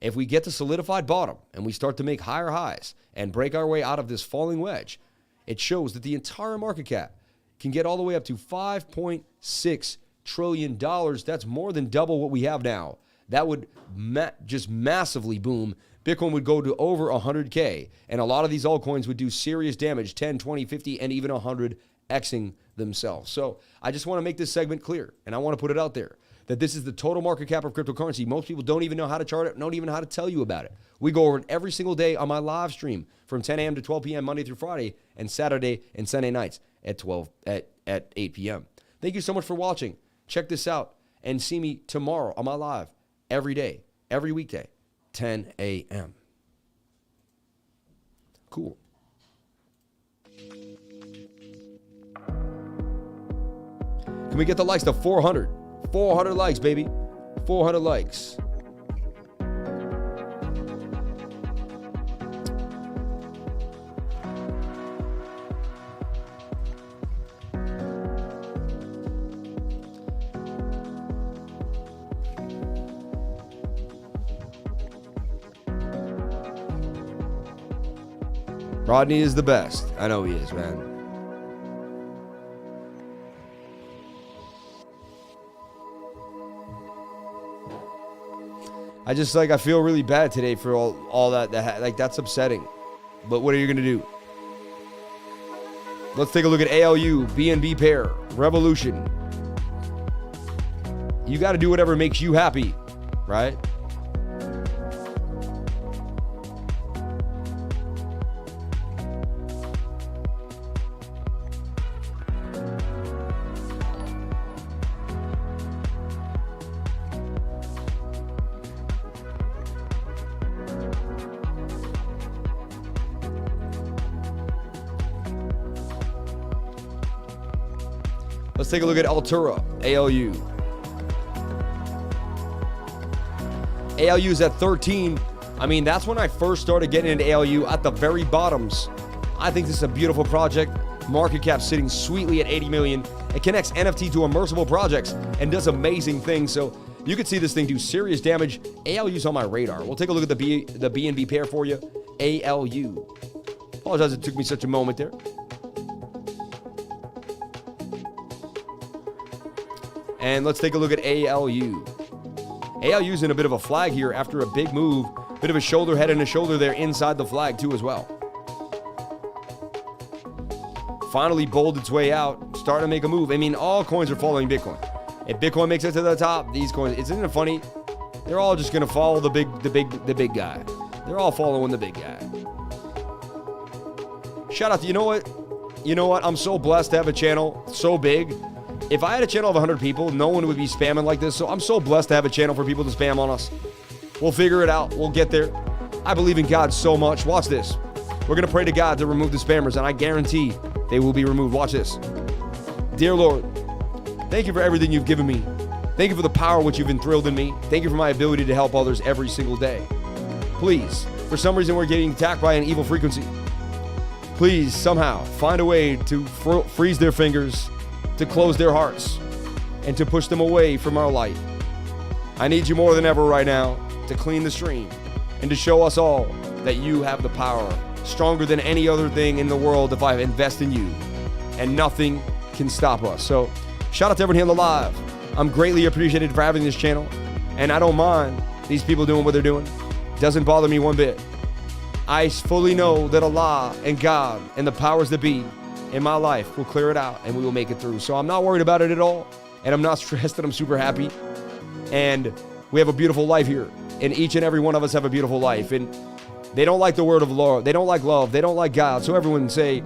if we get to solidified bottom and we start to make higher highs and break our way out of this falling wedge, it shows that the entire market cap can get all the way up to $5.6 trillion. That's more than double what we have now. That would just massively boom. Bitcoin would go to over 100K, and a lot of these altcoins would do serious damage, 10, 20, 50, and even 100xing themselves. So I just want to make this segment clear, and I want to put it out there, that this is the total market cap of cryptocurrency. Most people don't even know how to chart it, don't even know how to tell you about it. We go over it every single day on my live stream from 10 a.m. to 12 p.m. Monday through Friday, and Saturday and Sunday nights at 8 p.m. Thank you so much for watching. Check this out and see me tomorrow on my live every day, every weekday, 10 a.m. Cool. Can we get the likes to 400? 400 likes, baby. 400 likes. Rodney is the best. I know he is, man. I just like, I feel really bad today for all that like, that's upsetting. But what are you going to do? Let's take a look at ALU, BNB pair, Revolution. You got to do whatever makes you happy, right? Let's take a look at Altura, ALU. ALU is at 13. I mean, that's when I first started getting into ALU, at the very bottoms. I think this is a beautiful project. Market cap sitting sweetly at 80 million. It connects NFT to immersible projects and does amazing things. So you could see this thing do serious damage. ALU's on my radar. We'll take a look at the BNB pair for you. ALU. Apologize it took me such a moment there. And let's take a look at ALU. ALU's in a bit of a flag here after a big move. Bit of a shoulder, head and a shoulder there inside the flag too as well. Finally bowled its way out, starting to make a move. I mean, all coins are following Bitcoin. If Bitcoin makes it to the top, these coins, isn't it funny? They're all just gonna follow the big guy. They're all following the big guy. Shout out to, you know what? I'm so blessed to have a channel so big. If I had a channel of 100 people, no one would be spamming like this. So I'm so blessed to have a channel for people to spam on us. We'll figure it out. We'll get there. I believe in God so much. Watch this. We're going to pray to God to remove the spammers, and I guarantee they will be removed. Watch this. Dear Lord, thank you for everything you've given me. Thank you for the power which you've enthralled in me. Thank you for my ability to help others every single day. Please, for some reason we're getting attacked by an evil frequency. Please, somehow, find a way to freeze their fingers, to close their hearts, and to push them away from our light. I need you more than ever right now to clean the stream and to show us all that you have the power, stronger than any other thing in the world if I invest in you, and nothing can stop us. So shout out to everyone here on the live. I'm greatly appreciated for having this channel, and I don't mind these people doing what they're doing. Doesn't bother me one bit. I fully know that Allah and God and the powers that be in my life will clear it out, and we will make it through. So I'm not worried about it at all, and I'm not stressed, and I'm super happy. And we have a beautiful life here, and each and every one of us have a beautiful life. And they don't like the word of love. They don't like love. They don't like God. So everyone say,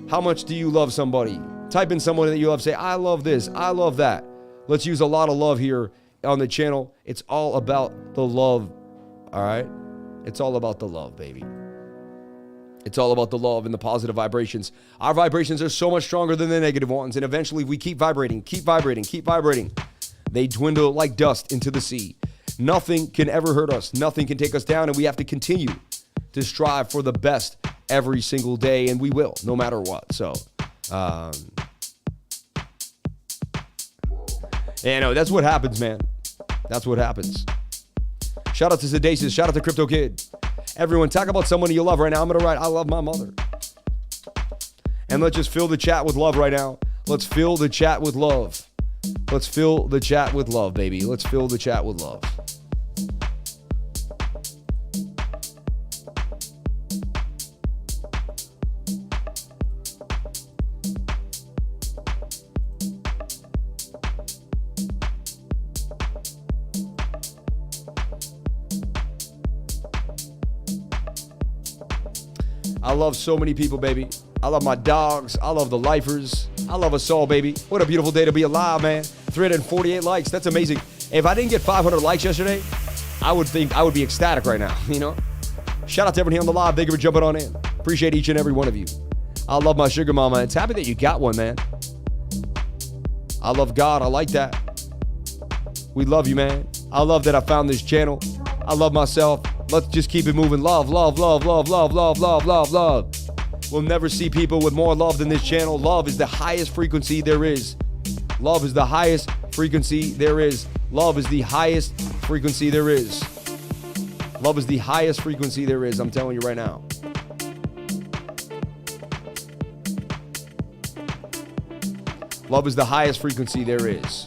how much do you love somebody? Type in someone that you love. Say, I love this. I love that. Let's use a lot of love here on the channel. It's all about the love. All right? It's all about the love, baby. It's all about the love and the positive vibrations. Our vibrations are so much stronger than the negative ones. And eventually, if we keep vibrating, they dwindle like dust into the sea. Nothing can ever hurt us. Nothing can take us down. And we have to continue to strive for the best every single day. And we will, no matter what. So, yeah, no, that's what happens, man. That's what happens. Shout out to Sedacious. Shout out to Crypto Kid. Everyone, talk about someone you love right now. I'm going to write, I love my mother. And let's just fill the chat with love right now. Let's fill the chat with love. Let's fill the chat with love, baby. Let's fill the chat with love. I love so many people, baby. I love my dogs. I love the lifers. I love us all, baby. What a beautiful day to be alive, man. 348 likes. That's amazing. If I didn't get 500 likes yesterday, I would be ecstatic right now, you know? Shout out to everyone here on the live. Thank you for jumping on in. Appreciate each and every one of you. I love my sugar mama. It's happy that you got one, man. I love God. I like that. We love you, man. I love that I found this channel. I love myself. Let's just keep it moving. Love, love, love, love, love, love, love, love, love. We'll never see people with more love than this channel. Love is the highest frequency there is. Love is the highest frequency there is. Love is the highest frequency there is. Love is the highest frequency there is. I'm telling you right now. Love is the highest frequency there is.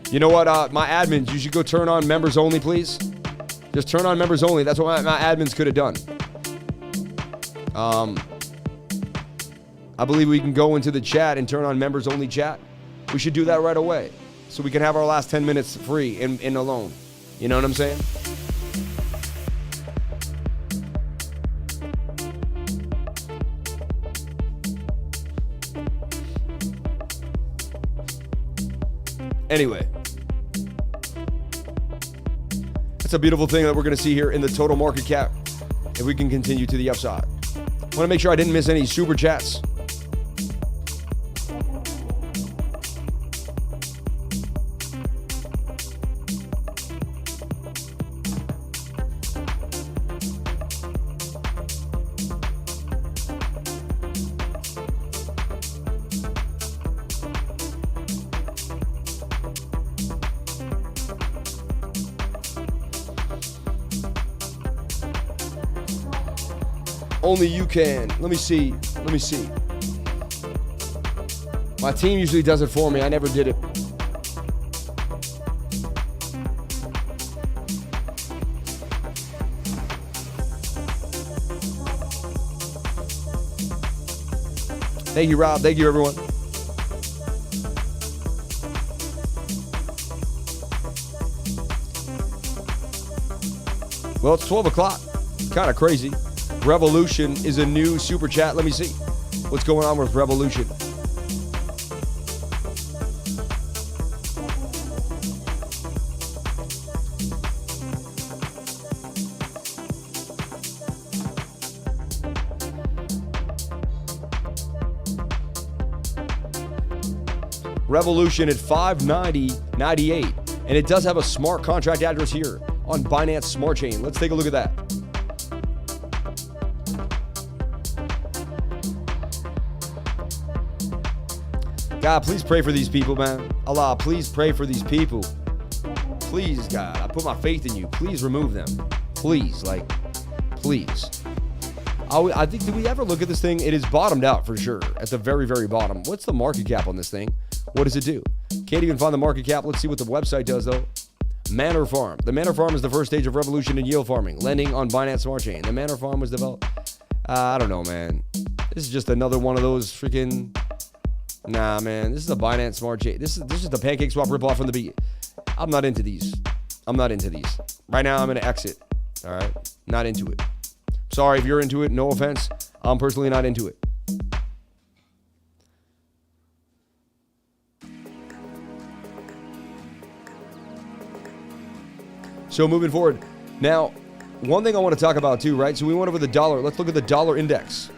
You know what, my admins, you should go turn on members only, please. Just turn on members only. That's what my admins could have done. I believe we can go into the chat and turn on members only chat. We should do that right away so we can have our last 10 minutes free and alone. You know what I'm saying? Anyway, it's a beautiful thing that we're going to see here in the total market cap if we can continue to the upside. I want to make sure I didn't miss any super chats. Only you can. Let me see. Let me see. My team usually does it for me. I never did it. Thank you, Rob. Thank you, everyone. Well, it's 12 o'clock. Kind of crazy. Revolution is a new super chat. Let me see what's going on with Revolution. Revolution at 590.98, and it does have a smart contract address here on Binance Smart Chain. Let's take a look at that. God, please pray for these people, man. Allah, please pray for these people. Please, God, I put my faith in you. Please remove them. Please, like, please. I think, did we ever look at this thing? It is bottomed out for sure, at the very, very bottom. What's the market cap on this thing? What does it do? Can't even find the market cap. Let's see what the website does, though. Manor Farm. The Manor Farm is the first stage of revolution in yield farming, lending on Binance Smart Chain. The Manor Farm was developed. I don't know, man. This is just another one of those freaking... Nah, man, this is a Binance Smart Chain. This is just a pancake swap ripoff from the beginning. I'm not into these. I'm not into these. Right now, I'm going to exit. All right? Not into it. Sorry if you're into it. No offense. I'm personally not into it. So moving forward. Now, one thing I want to talk about too, right? So we went over the dollar. Let's look at the dollar index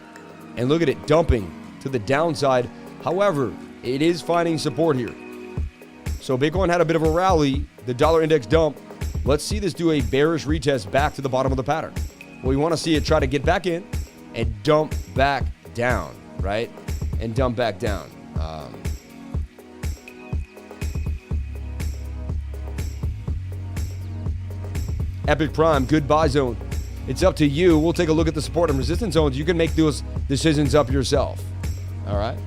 and look at it dumping to the downside. However, it is finding support here. So Bitcoin had a bit of a rally. The dollar index dump. Let's see this do a bearish retest back to the bottom of the pattern. Well, we want to see it try to get back in and dump back down, right? And dump back down. Epic Prime, good buy zone. It's up to you. We'll take a look at the support and resistance zones. You can make those decisions up yourself. All right?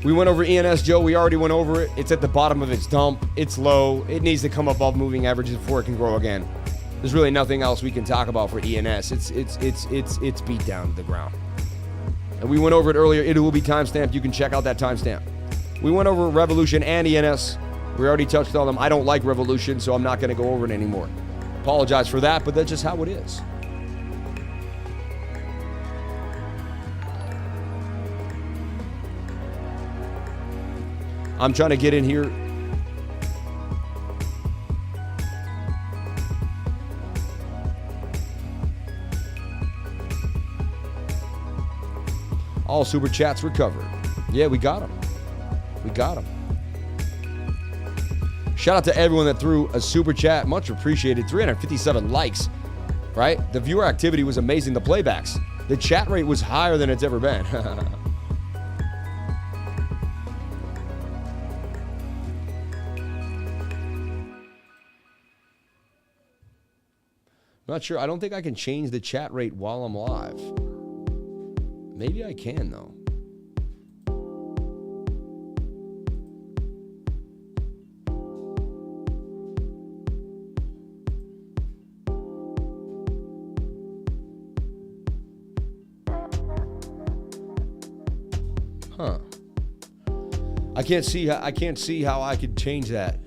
We went over ENS, Joe. We already went over it. It's at the bottom of its dump. It's low. It needs to come above moving averages before it can grow again. There's really nothing else we can talk about for ENS. It's beat down to the ground. And we went over it earlier. It will be timestamped. You can check out that timestamp. We went over Revolution and ENS. We already touched on them. I don't like Revolution, so I'm not going to go over it anymore. Apologize for that, but that's just how it is. I'm trying to get in here. All super chats recovered. Yeah, we got them. We got them. Shout out to everyone that threw a super chat. Much appreciated. 357 likes, right? The viewer activity was amazing. The playbacks. The chat rate was higher than it's ever been. Not sure. I don't think I can change the chat rate while I'm live. Maybe I can, though. Huh. I can't see how I could change that.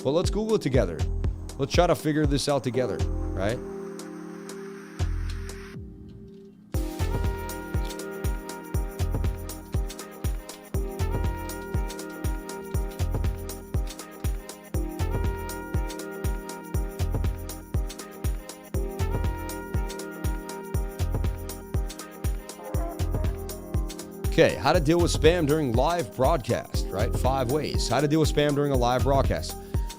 But let's Google it together. Let's try to figure this out together, right? Okay, how to deal with spam during live broadcast, right? 5 ways. How to deal with spam during a live broadcast.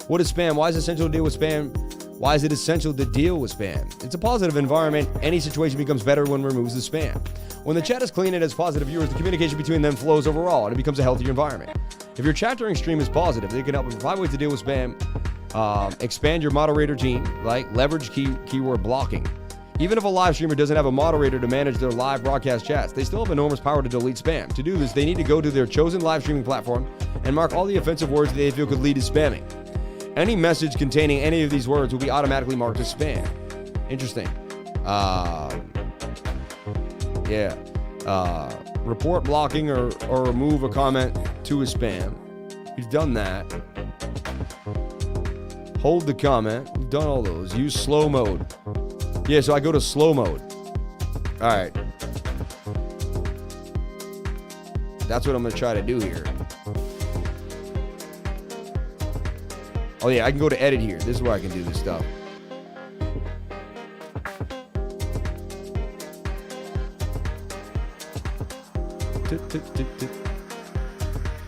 What is spam? Why is it essential to deal with spam? Why is it essential to deal with spam? It's a positive environment. Any situation becomes better when it removes the spam. When the chat is clean and has positive viewers, the communication between them flows overall, and it becomes a healthier environment. If your chat during stream is positive, they can help with 5 ways to deal with spam. Expand your moderator team, like leverage keyword blocking. Even if a live streamer doesn't have a moderator to manage their live broadcast chats, they still have enormous power to delete spam. To do this, they need to go to their chosen live streaming platform and mark all the offensive words they feel could lead to spamming. Any message containing any of these words will be automatically marked as spam. Interesting. Report blocking or remove a comment to a spam. You've done that. Hold the comment. We've done all those. Use slow mode. Yeah, so I go to slow mode. All right. That's what I'm going to try to do here. Oh, yeah, I can go to edit here. This is where I can do this stuff.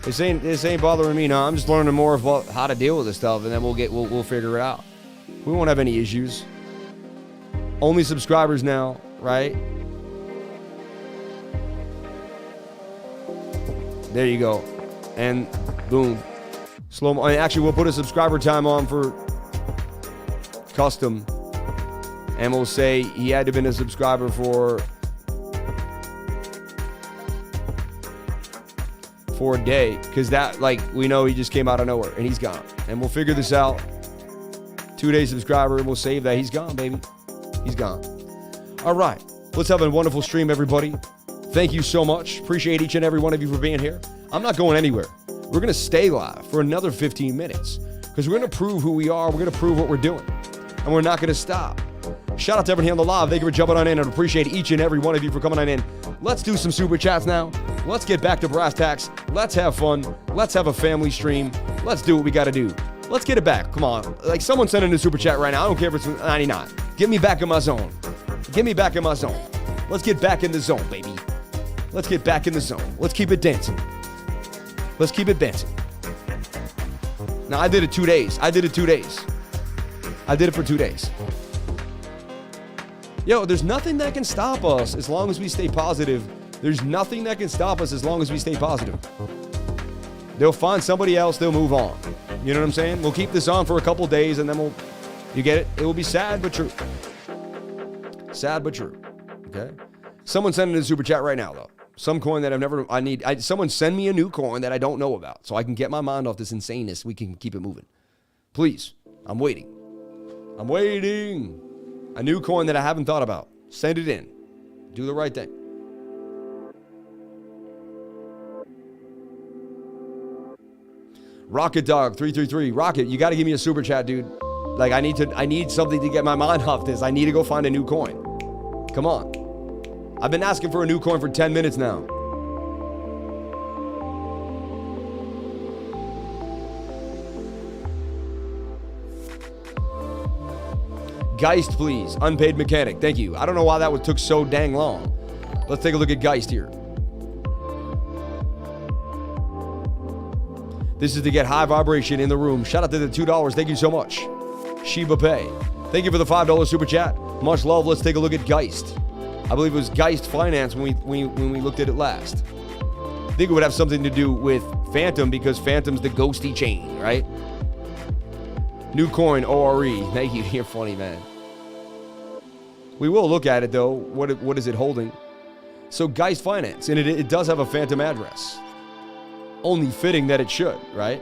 This ain't bothering me now. I'm just learning more about how to deal with this stuff, and then we'll figure it out. We won't have any issues. Only subscribers now, right? There you go. And boom. Slow. I mean, actually, we'll put a subscriber time on for custom. And we'll say he had to have been a subscriber for a day. Because that, like, we know he just came out of nowhere and he's gone. And we'll figure this out. 2-day subscriber. We'll save that. He's gone, baby. He's gone. All right. Let's have a wonderful stream, everybody. Thank you so much. Appreciate each and every one of you for being here. I'm not going anywhere. We're going to stay live for another 15 minutes because we're going to prove who we are. We're going to prove what we're doing. And we're not going to stop. Shout out to everyone here on the live. Thank you for jumping on in and appreciate each and every one of you for coming on in. Let's do some super chats now. Let's get back to brass tacks. Let's have fun. Let's have a family stream. Let's do what we got to do. Let's get it back. Come on. Like someone sent in a super chat right now. I don't care if it's 99. Get me back in my zone. Get me back in my zone. Let's get back in the zone, baby. Let's get back in the zone. Let's keep it dancing. Let's keep it dancing. Now, I did it 2 days. I did it for 2 days. Yo, there's nothing that can stop us as long as we stay positive. There's nothing that can stop us as long as we stay positive. They'll find somebody else. They'll move on. You know what I'm saying? We'll keep this on for a couple days and then you get it? It will be sad but true. Sad but true. Okay? Someone send in a super chat right now, though. Some coin that someone send me a new coin that I don't know about so I can get my mind off this insaneness. We can keep it moving. Please. I'm waiting. A new coin that I haven't thought about. Send it in. Do the right thing. Rocket Dog 333. Rocket, you got to give me a super chat, dude. Like I need something to get my mind off this. I need to go find a new coin. Come on. I've been asking for a new coin for 10 minutes now. GEIST, please. Unpaid mechanic. Thank you. I don't know why that took so dang long. Let's take a look at GEIST here. This is to get high vibration in the room. Shout out to the $2. Thank you so much. Shiba Pay. Thank you for the $5 super chat. Much love. Let's take a look at GEIST. I believe it was GEIST Finance when we looked at it last. I think it would have something to do with Phantom because Phantom's the ghosty chain, right? New coin, ORE. Thank you. You're funny, man. We will look at it, though. What is it holding? So, GEIST Finance. And it does have a phantom address. Only fitting that it should, right?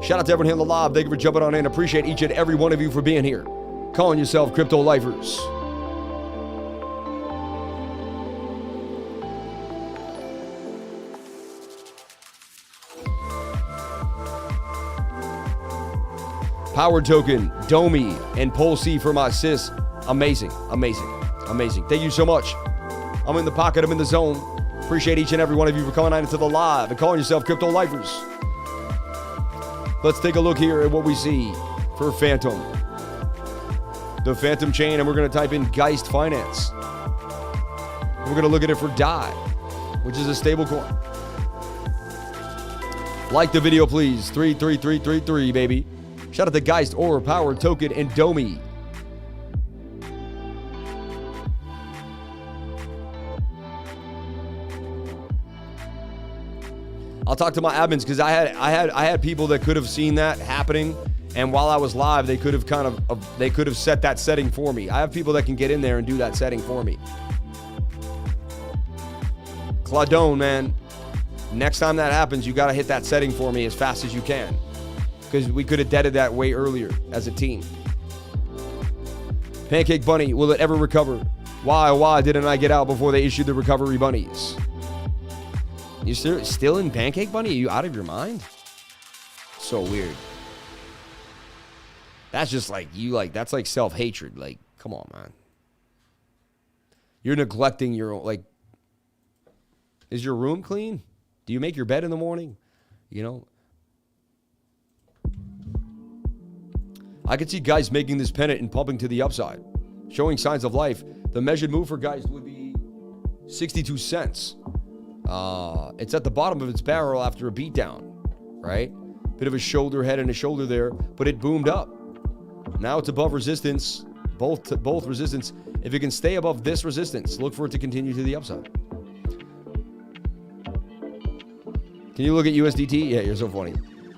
Shout out to everyone here in the live. Thank you for jumping on in. Appreciate each and every one of you for being here. Calling yourself crypto lifers. Power token, DOMI, and POLC for my sis. Amazing, amazing, amazing. Thank you so much. I'm in the pocket. I'm in the zone. Appreciate each and every one of you for coming on into the live and calling yourself crypto lifers. Let's take a look here at what we see for Phantom. The Phantom chain, and we're going to type in GEIST Finance. We're going to look at it for DAI, which is a stable coin. Like the video, please. 33333, baby. Shout out to GEIST, or Power Token, and DOMI. I'll talk to my admins because I had people that could have seen that happening, and while I was live, they could have set that setting for me. I have people that can get in there and do that setting for me. Claudone, man, next time that happens, you got to hit that setting for me as fast as you can, because we could have deaded that way earlier as a team. Pancake Bunny, will it ever recover? Why didn't I get out before they issued the recovery bunnies? You still in Pancake Bunny? Are you out of your mind? So weird. That's just like that's like self-hatred. Like, come on, man. You're neglecting your own, like, is your room clean? Do you make your bed in the morning? You know? I could see guys making this pennant and pumping to the upside, showing signs of life. The measured move for guys would be 62 cents. It's at the bottom of its barrel after a beatdown, right? Bit of a shoulder, head, and a shoulder there, but it boomed up. Now it's above resistance, both resistance. If it can stay above this resistance, look for it to continue to the upside. Can you look at USDT? Yeah, you're so funny.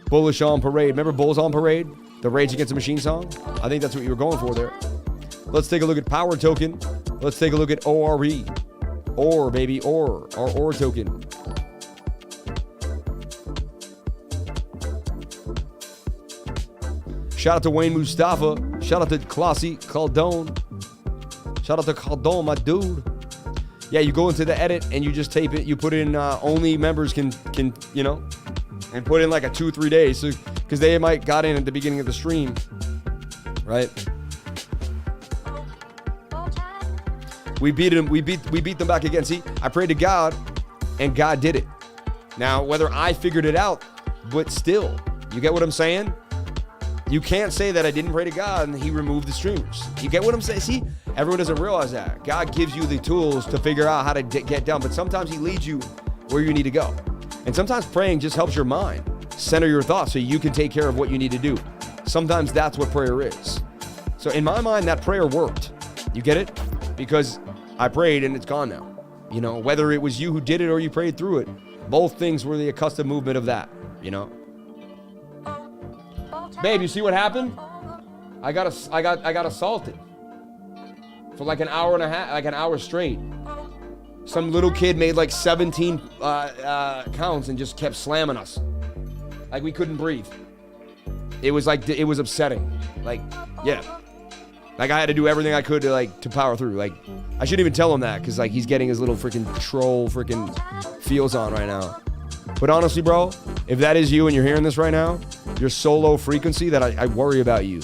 Bullish on parade. Remember Bulls on Parade? The Rage Against the Machine song? I think that's what you were going for there. Let's take a look at Power Token. Let's take a look at ORE. OR, baby, OR. Our OR token. Shout out to Wayne Mustafa. Shout out to Classy Caldone. Shout out to Caldone, my dude. Yeah, you go into the edit and you just tape it. You put in only members can you know, and put in like a 2-3 days, so because they might got in at the beginning of the stream, right? We beat them. We beat them back again. See, I prayed to God, and God did it. Now, whether I figured it out, but still, you get what I'm saying? You can't say that I didn't pray to God and He removed the streamers. You get what I'm saying? See, everyone doesn't realize that. God gives you the tools to figure out how to get down, but sometimes He leads you where you need to go. And sometimes praying just helps your mind center your thoughts so you can take care of what you need to do. Sometimes that's what prayer is. So in my mind, that prayer worked. You get it? Because I prayed and it's gone now. You know, whether it was you who did it or you prayed through it, both things were the accustomed movement of that, you know? Babe, you see what happened? I got assaulted for like an hour and a half, like an hour straight. Some little kid made like 17 counts and just kept slamming us. Like we couldn't breathe. It was like, it was upsetting. Like, yeah. Like I had to do everything I could to power through. Like I shouldn't even tell him that because like he's getting his little freaking troll freaking feels on right now. But honestly, bro, if that is you and you're hearing this right now, you're so low frequency that I worry about you.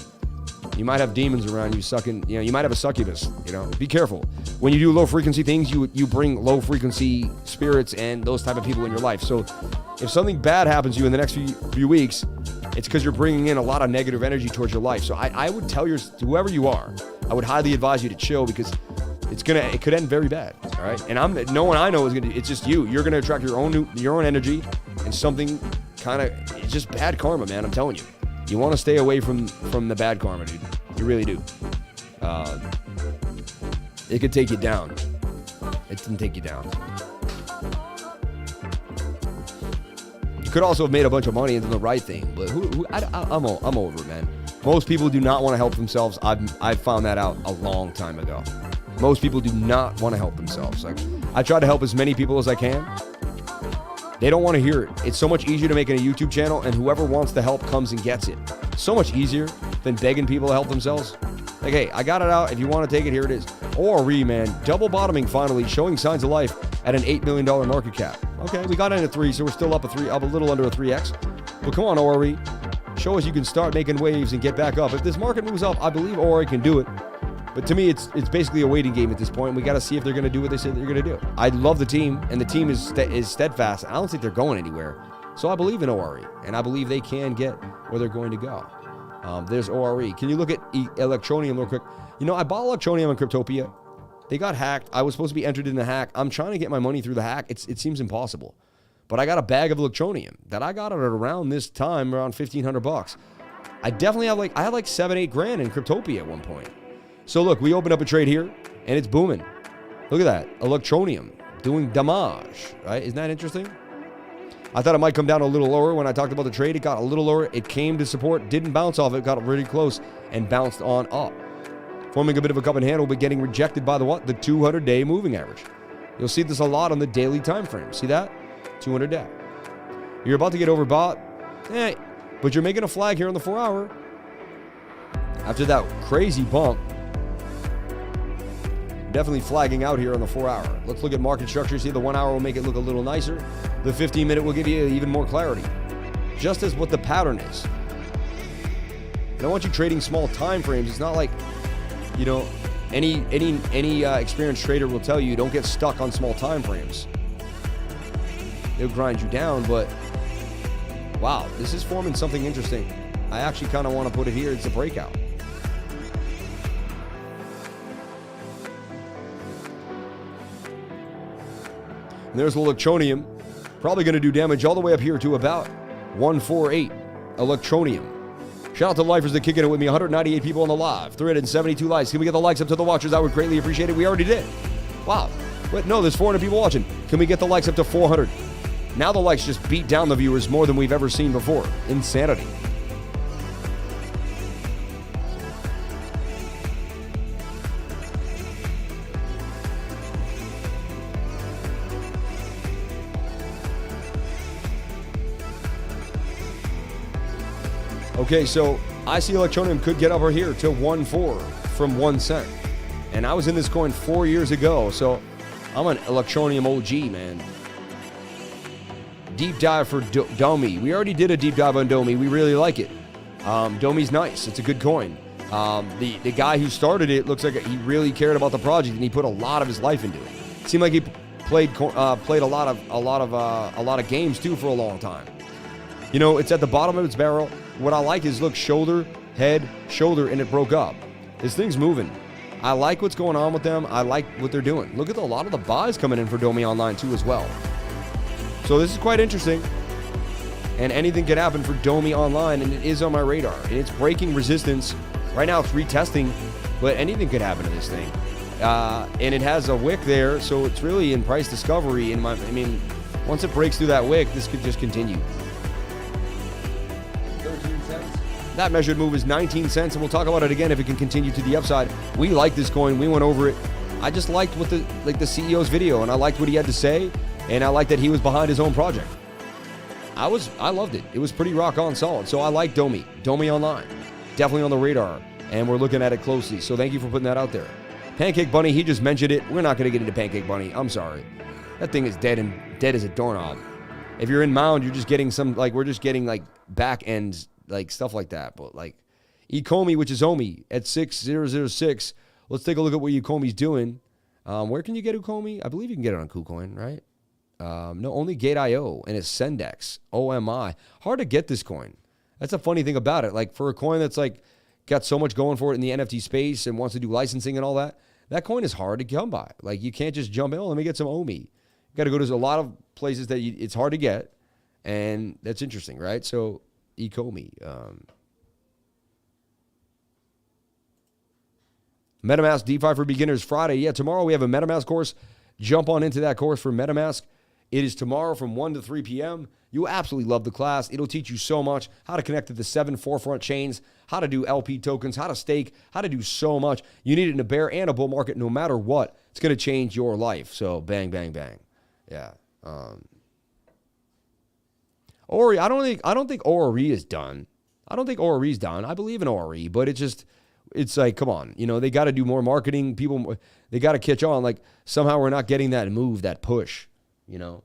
You might have demons around you sucking, you know, you might have a succubus, you know, be careful. When you do low frequency things, you bring low frequency spirits and those type of people in your life. So if something bad happens to you in the next few weeks, it's because you're bringing in a lot of negative energy towards your life. So I would tell whoever you are, I would highly advise you to chill because it could end very bad. All right. And no one I know is it's just you. You're going to attract your own energy and something it's just bad karma, man. I'm telling you. You want to stay away from the bad karma, dude. You really do. It could take you down. It can take you down. Could also have made a bunch of money and done the right thing, but I'm over it, man. Most people do not want to help themselves. I've found that out a long time ago. Most people do not want to help themselves. Like, I try to help as many people as I can. They don't want to hear it. It's so much easier to make a YouTube channel, and whoever wants the help comes and gets it. So much easier than begging people to help themselves. Like, hey, I got it out. If you want to take it, here it is. ORE, man, double bottoming finally, showing signs of life at an $8 million market cap. Okay, we got in at 3, so we're still up a little under a 3x. But come on, ORE. Show us you can start making waves and get back up. If this market moves up, I believe ORE can do it. But to me, it's basically a waiting game at this point. We got to see if they're going to do what they say they're going to do. I love the team, and the team is steadfast. I don't think they're going anywhere. So I believe in ORE, and I believe they can get where they're going to go. There's ORE. Can you look at Electronium real quick? You know, I bought Electronium on Cryptopia. They got hacked. I was supposed to be entered in the hack. I'm trying to get my money through the hack. It seems impossible. But I got a bag of Electronium that I got at around this time, around $1,500. I definitely have I had like 7-8 grand in Cryptopia at one point. So look, we opened up a trade here, and it's booming. Look at that. Electronium doing damage, right? Isn't that interesting? I thought it might come down a little lower when I talked about the trade. It got a little lower. It came to support, didn't bounce off it, got really close, and bounced on up. Forming a bit of a cup and handle, but getting rejected by the what? The 200-day moving average. You'll see this a lot on the daily time frame. See that? 200-day. You're about to get overbought. But you're making a flag here on the 4-hour. After that crazy bump, definitely flagging out here on the 4-hour. Let's look at market structure. See, the 1 hour will make it look a little nicer. The 15-minute will give you even more clarity. Just as what the pattern is. And I want you trading small time frames. It's not like, you know, any experienced trader will tell you don't get stuck on small time frames. They'll grind you down, but wow, this is forming something interesting. I actually kind of want to put it here. It's a breakout. And there's Electronium, probably going to do damage all the way up here to about 148. Electronium. Shout out to lifers that kicking it with me. 198 people on the live. 372 likes. Can we get the likes up to the watchers? I would greatly appreciate it. We already did. Wow. Wait, no, there's 400 people watching. Can we get the likes up to 400? Now the likes just beat down the viewers more than we've ever seen before. Insanity. Okay, so I see Electronium could get over here to 1.4 from 1 cent. And I was in this coin 4 years ago, so I'm an Electronium OG, man. Deep dive for DOMI. We already did a deep dive on DOMI. We really like it. DOMI's nice. It's a good coin. The guy who started it looks like he really cared about the project, and he put a lot of his life into it. Seemed like he played a lot of games too for a long time. You know, it's at the bottom of its barrel. What I like is, look, shoulder, head, shoulder, and it broke up. This thing's moving. I like what's going on with them. I like what they're doing. Look at a lot of the buys coming in for DOMI Online too as well. So this is quite interesting. And anything can happen for DOMI Online, and it is on my radar. And it's breaking resistance. Right now it's retesting, but anything could happen to this thing. And it has a wick there, so it's really in price discovery. Once it breaks through that wick, this could just continue. 13 cents. That measured move is 19 cents, and we'll talk about it again if it can continue to the upside. We like this coin. We went over it. I just liked what the CEO's video, and I liked what he had to say, and I liked that he was behind his own project. I loved it. It was pretty rock on solid. So I like DOMI. DOMI Online. Definitely on the radar, and we're looking at it closely. So thank you for putting that out there. Pancake Bunny, he just mentioned it. We're not going to get into Pancake Bunny. I'm sorry. That thing is dead as a doorknob. If you're in Mound, you're just getting we're just getting back ends, stuff like that. But Ecomi, which is OMI at 6006. Let's take a look at what Ecomi's doing. Where can you get Ecomi? I believe you can get it on KuCoin, right? No, only Gate.io and it's Sendex, OMI. Hard to get this coin. That's a funny thing about it. For a coin that's got so much going for it in the NFT space and wants to do licensing and all that, that coin is hard to come by. You can't just jump in, let me get some OMI. You got to go to a lot of places that it's hard to get, and that's interesting, right? So, Ecomi. MetaMask DeFi for Beginners Friday. Yeah, tomorrow we have a MetaMask course. Jump on into that course for MetaMask. It is tomorrow from 1 to 3 p.m. You'll absolutely love the class. It'll teach you so much, how to connect to the 7 forefront chains, how to do LP tokens, how to stake, how to do so much. You need it in a bear and a bull market no matter what. It's going to change your life. So bang, bang, bang. Yeah. Ori, I don't think ORE is done. I don't think ORE is done. I believe in ORE, but it's like, come on, you know, they got to do more marketing. People, they got to catch on. Like somehow we're not getting that move, that push, you know.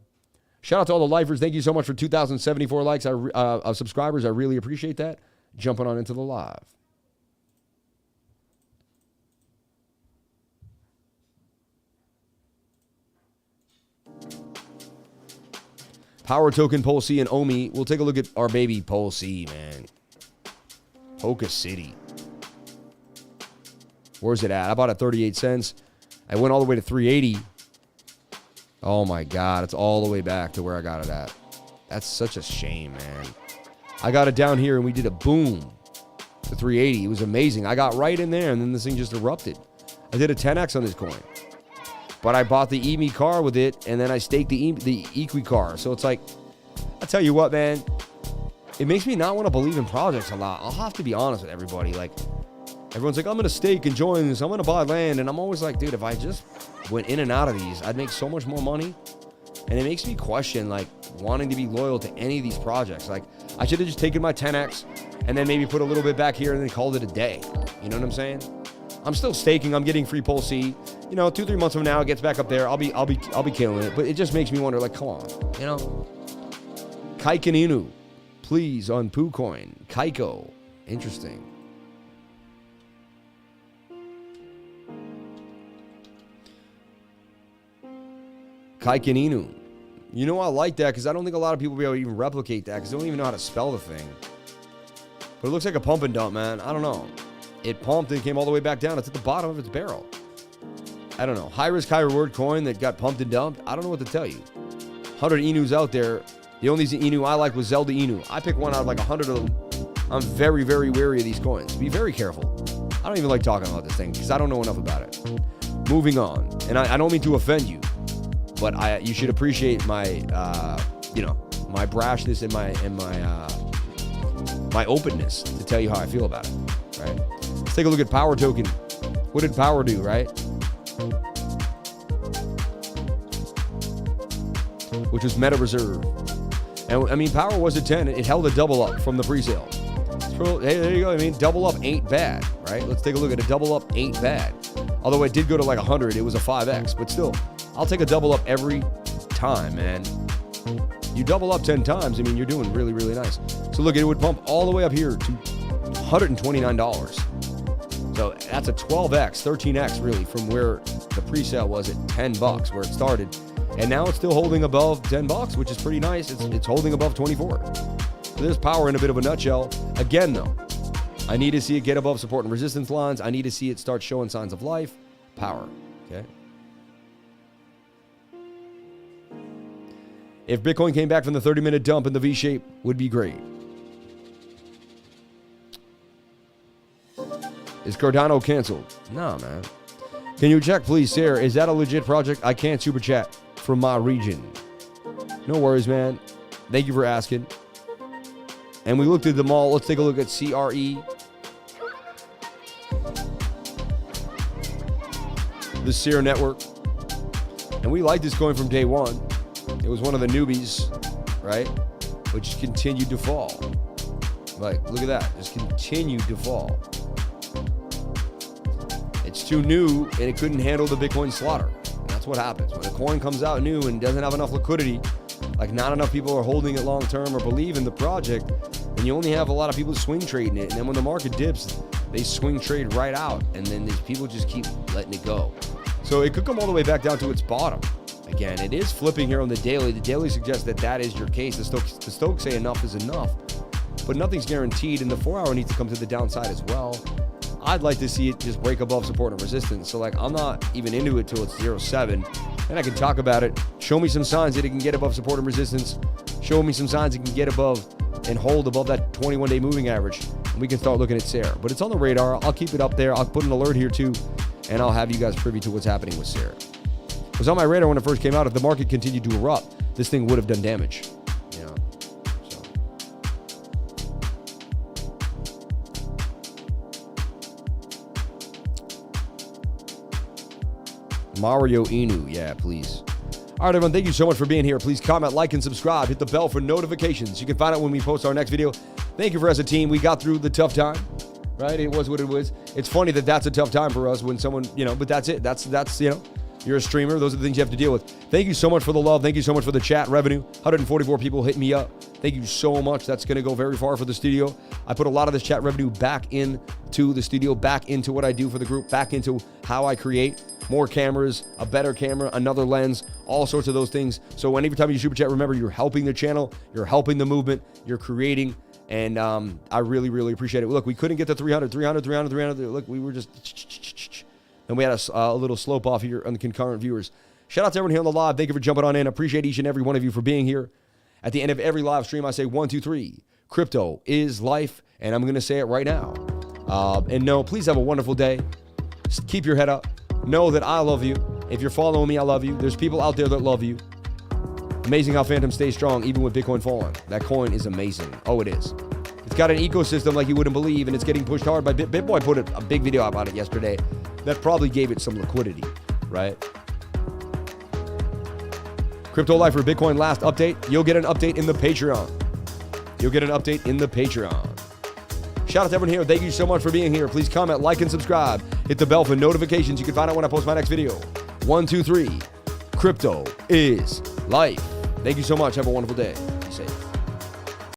Shout out to all the lifers. Thank you so much for 2,074 likes. Subscribers. I really appreciate that. Jumping on into the live. Power token, POLC, and OMI. We'll take a look at our baby POLC, man. Polka City. Where's it at? I bought it 38 cents. I went all the way to 380. Oh my God, it's all the way back to where I got it at. That's such a shame, man. I got it down here and we did a boom to 380. It was amazing. I got right in there and then this thing just erupted. I did a 10x on this coin. But I bought the EMI car with it and then I staked the Equi car. So it's like, I tell you what, man, it makes me not want to believe in projects a lot. I'll have to be honest with everybody. Like, everyone's like, I'm going to stake and join this. I'm going to buy land. And I'm always like, dude, if I just went in and out of these, I'd make so much more money. And it makes me question, like, wanting to be loyal to any of these projects. Like, I should have just taken my 10x and then maybe put a little bit back here and then called it a day. You know what I'm saying? I'm still staking. I'm getting free POLC. You know, 2-3 months from now, it gets back up there. I'll be killing it. But it just makes me wonder, like, come on, you know? KAIECO, please, on PooCoin. KAIECO. Interesting. KAIECO. You know, I like that because I don't think a lot of people will be able to even replicate that because they don't even know how to spell the thing. But it looks like a pump and dump, man. I don't know. It pumped and came all the way back down. It's at the bottom of its barrel. I don't know. High risk, high reward coin that got pumped and dumped. I don't know what to tell you. 100 Inus out there. The only Inu I like was Zelda Inu. I picked one out of like 100 of them. I'm very, very wary of these coins. Be very careful. I don't even like talking about this thing because I don't know enough about it. Moving on. And I don't mean to offend you. But you should appreciate my, you know, my brashness and my openness to tell you how I feel about it, right? Let's take a look at Power Token. What did Power do, right? Which was Meta Reserve. And I mean, Power was at 10. It held a double up from the pre-sale. So, hey, there you go. I mean, double up ain't bad, right? Let's take a look at a double up ain't bad. Although it did go to like 100, it was a 5x, but still. I'll take a double up every time, man. You double up 10 times, I mean, you're doing really, really nice. So look, it would pump all the way up here to $129. So that's a 12x, 13x really from where the pre-sale was at $10 where it started. And now it's still holding above $10, which is pretty nice. It's holding above 24. So there's Power in a bit of a nutshell. Again, though, I need to see it get above support and resistance lines. I need to see it start showing signs of life. Power, okay? If Bitcoin came back from the 30-minute dump in the V-shape, would be great. Is Cardano canceled? Nah, man. Can you check, please, CERE? Is that a legit project? I can't super chat from my region. No worries, man. Thank you for asking. And we looked at them all. Let's take a look at CRE. The CERE network. And we like this coin from day one. It was one of the newbies, right? Which continued to fall. Like, look at that. Just continued to fall. It's too new, and it couldn't handle the Bitcoin slaughter. And that's what happens. When a coin comes out new and doesn't have enough liquidity, like not enough people are holding it long-term or believe in the project, and you only have a lot of people swing trading it. And then when the market dips, they swing trade right out. And then these people just keep letting it go. So it could come all the way back down to its bottom. Again, it is flipping here on the daily. The daily suggests that that is your case. The Stokes say enough is enough, but nothing's guaranteed, and the 4-hour needs to come to the downside as well. I'd like to see it just break above support and resistance. So like, I'm not even into it till it's 0.7, and I can talk about it. Show me some signs that it can get above support and resistance. Show me some signs it can get above and hold above that 21-day moving average, and we can start looking at CERE. But it's on the radar. I'll keep it up there. I'll put an alert here too, and I'll have you guys privy to what's happening with CERE. It was on my radar when it first came out. If the market continued to erupt, this thing would have done damage. You know, so. Mario Inu, yeah, please. All right, everyone, thank you so much for being here. Please comment, like, and subscribe. Hit the bell for notifications. You can find out when we post our next video. Thank you for as a team. We got through the tough time, right? It was what it was. It's funny that that's a tough time for us when someone, you know, but that's it. That's you know, you're a streamer. Those are the things you have to deal with. Thank you so much for the love. Thank you so much for the chat revenue. 144 people hit me up. Thank you so much. That's going to go very far for the studio. I put a lot of this chat revenue back into the studio, back into what I do for the group, back into how I create more cameras, a better camera, another lens, all sorts of those things. So every time you super chat, remember, you're helping the channel, you're helping the movement, you're creating, and I really, really appreciate it. Look, we couldn't get to 300. Look, we were just, and we had a little slope off here on the concurrent viewers. Shout out to everyone here on the live. Thank you for jumping on in. Appreciate each and every one of you for being here. At the end of every live stream, I say 1, 2, 3. Crypto is life, and I'm going to say it right now. And no, please have a wonderful day. Just keep your head up. Know that I love you. If you're following me, I love you. There's people out there that love you. Amazing how Phantom stays strong even with Bitcoin falling. That coin is amazing. Oh, it is. It's got an ecosystem like you wouldn't believe, and it's getting pushed hard by BitBoy. Put a big video out about it yesterday. That probably gave it some liquidity, right? Crypto Life for Bitcoin last update. You'll get an update in the Patreon. You'll get an update in the Patreon. Shout out to everyone here. Thank you so much for being here. Please comment, like, and subscribe. Hit the bell for notifications. You can find out when I post my next video. 1, 2, 3. Crypto is life. Thank you so much. Have a wonderful day. Be safe.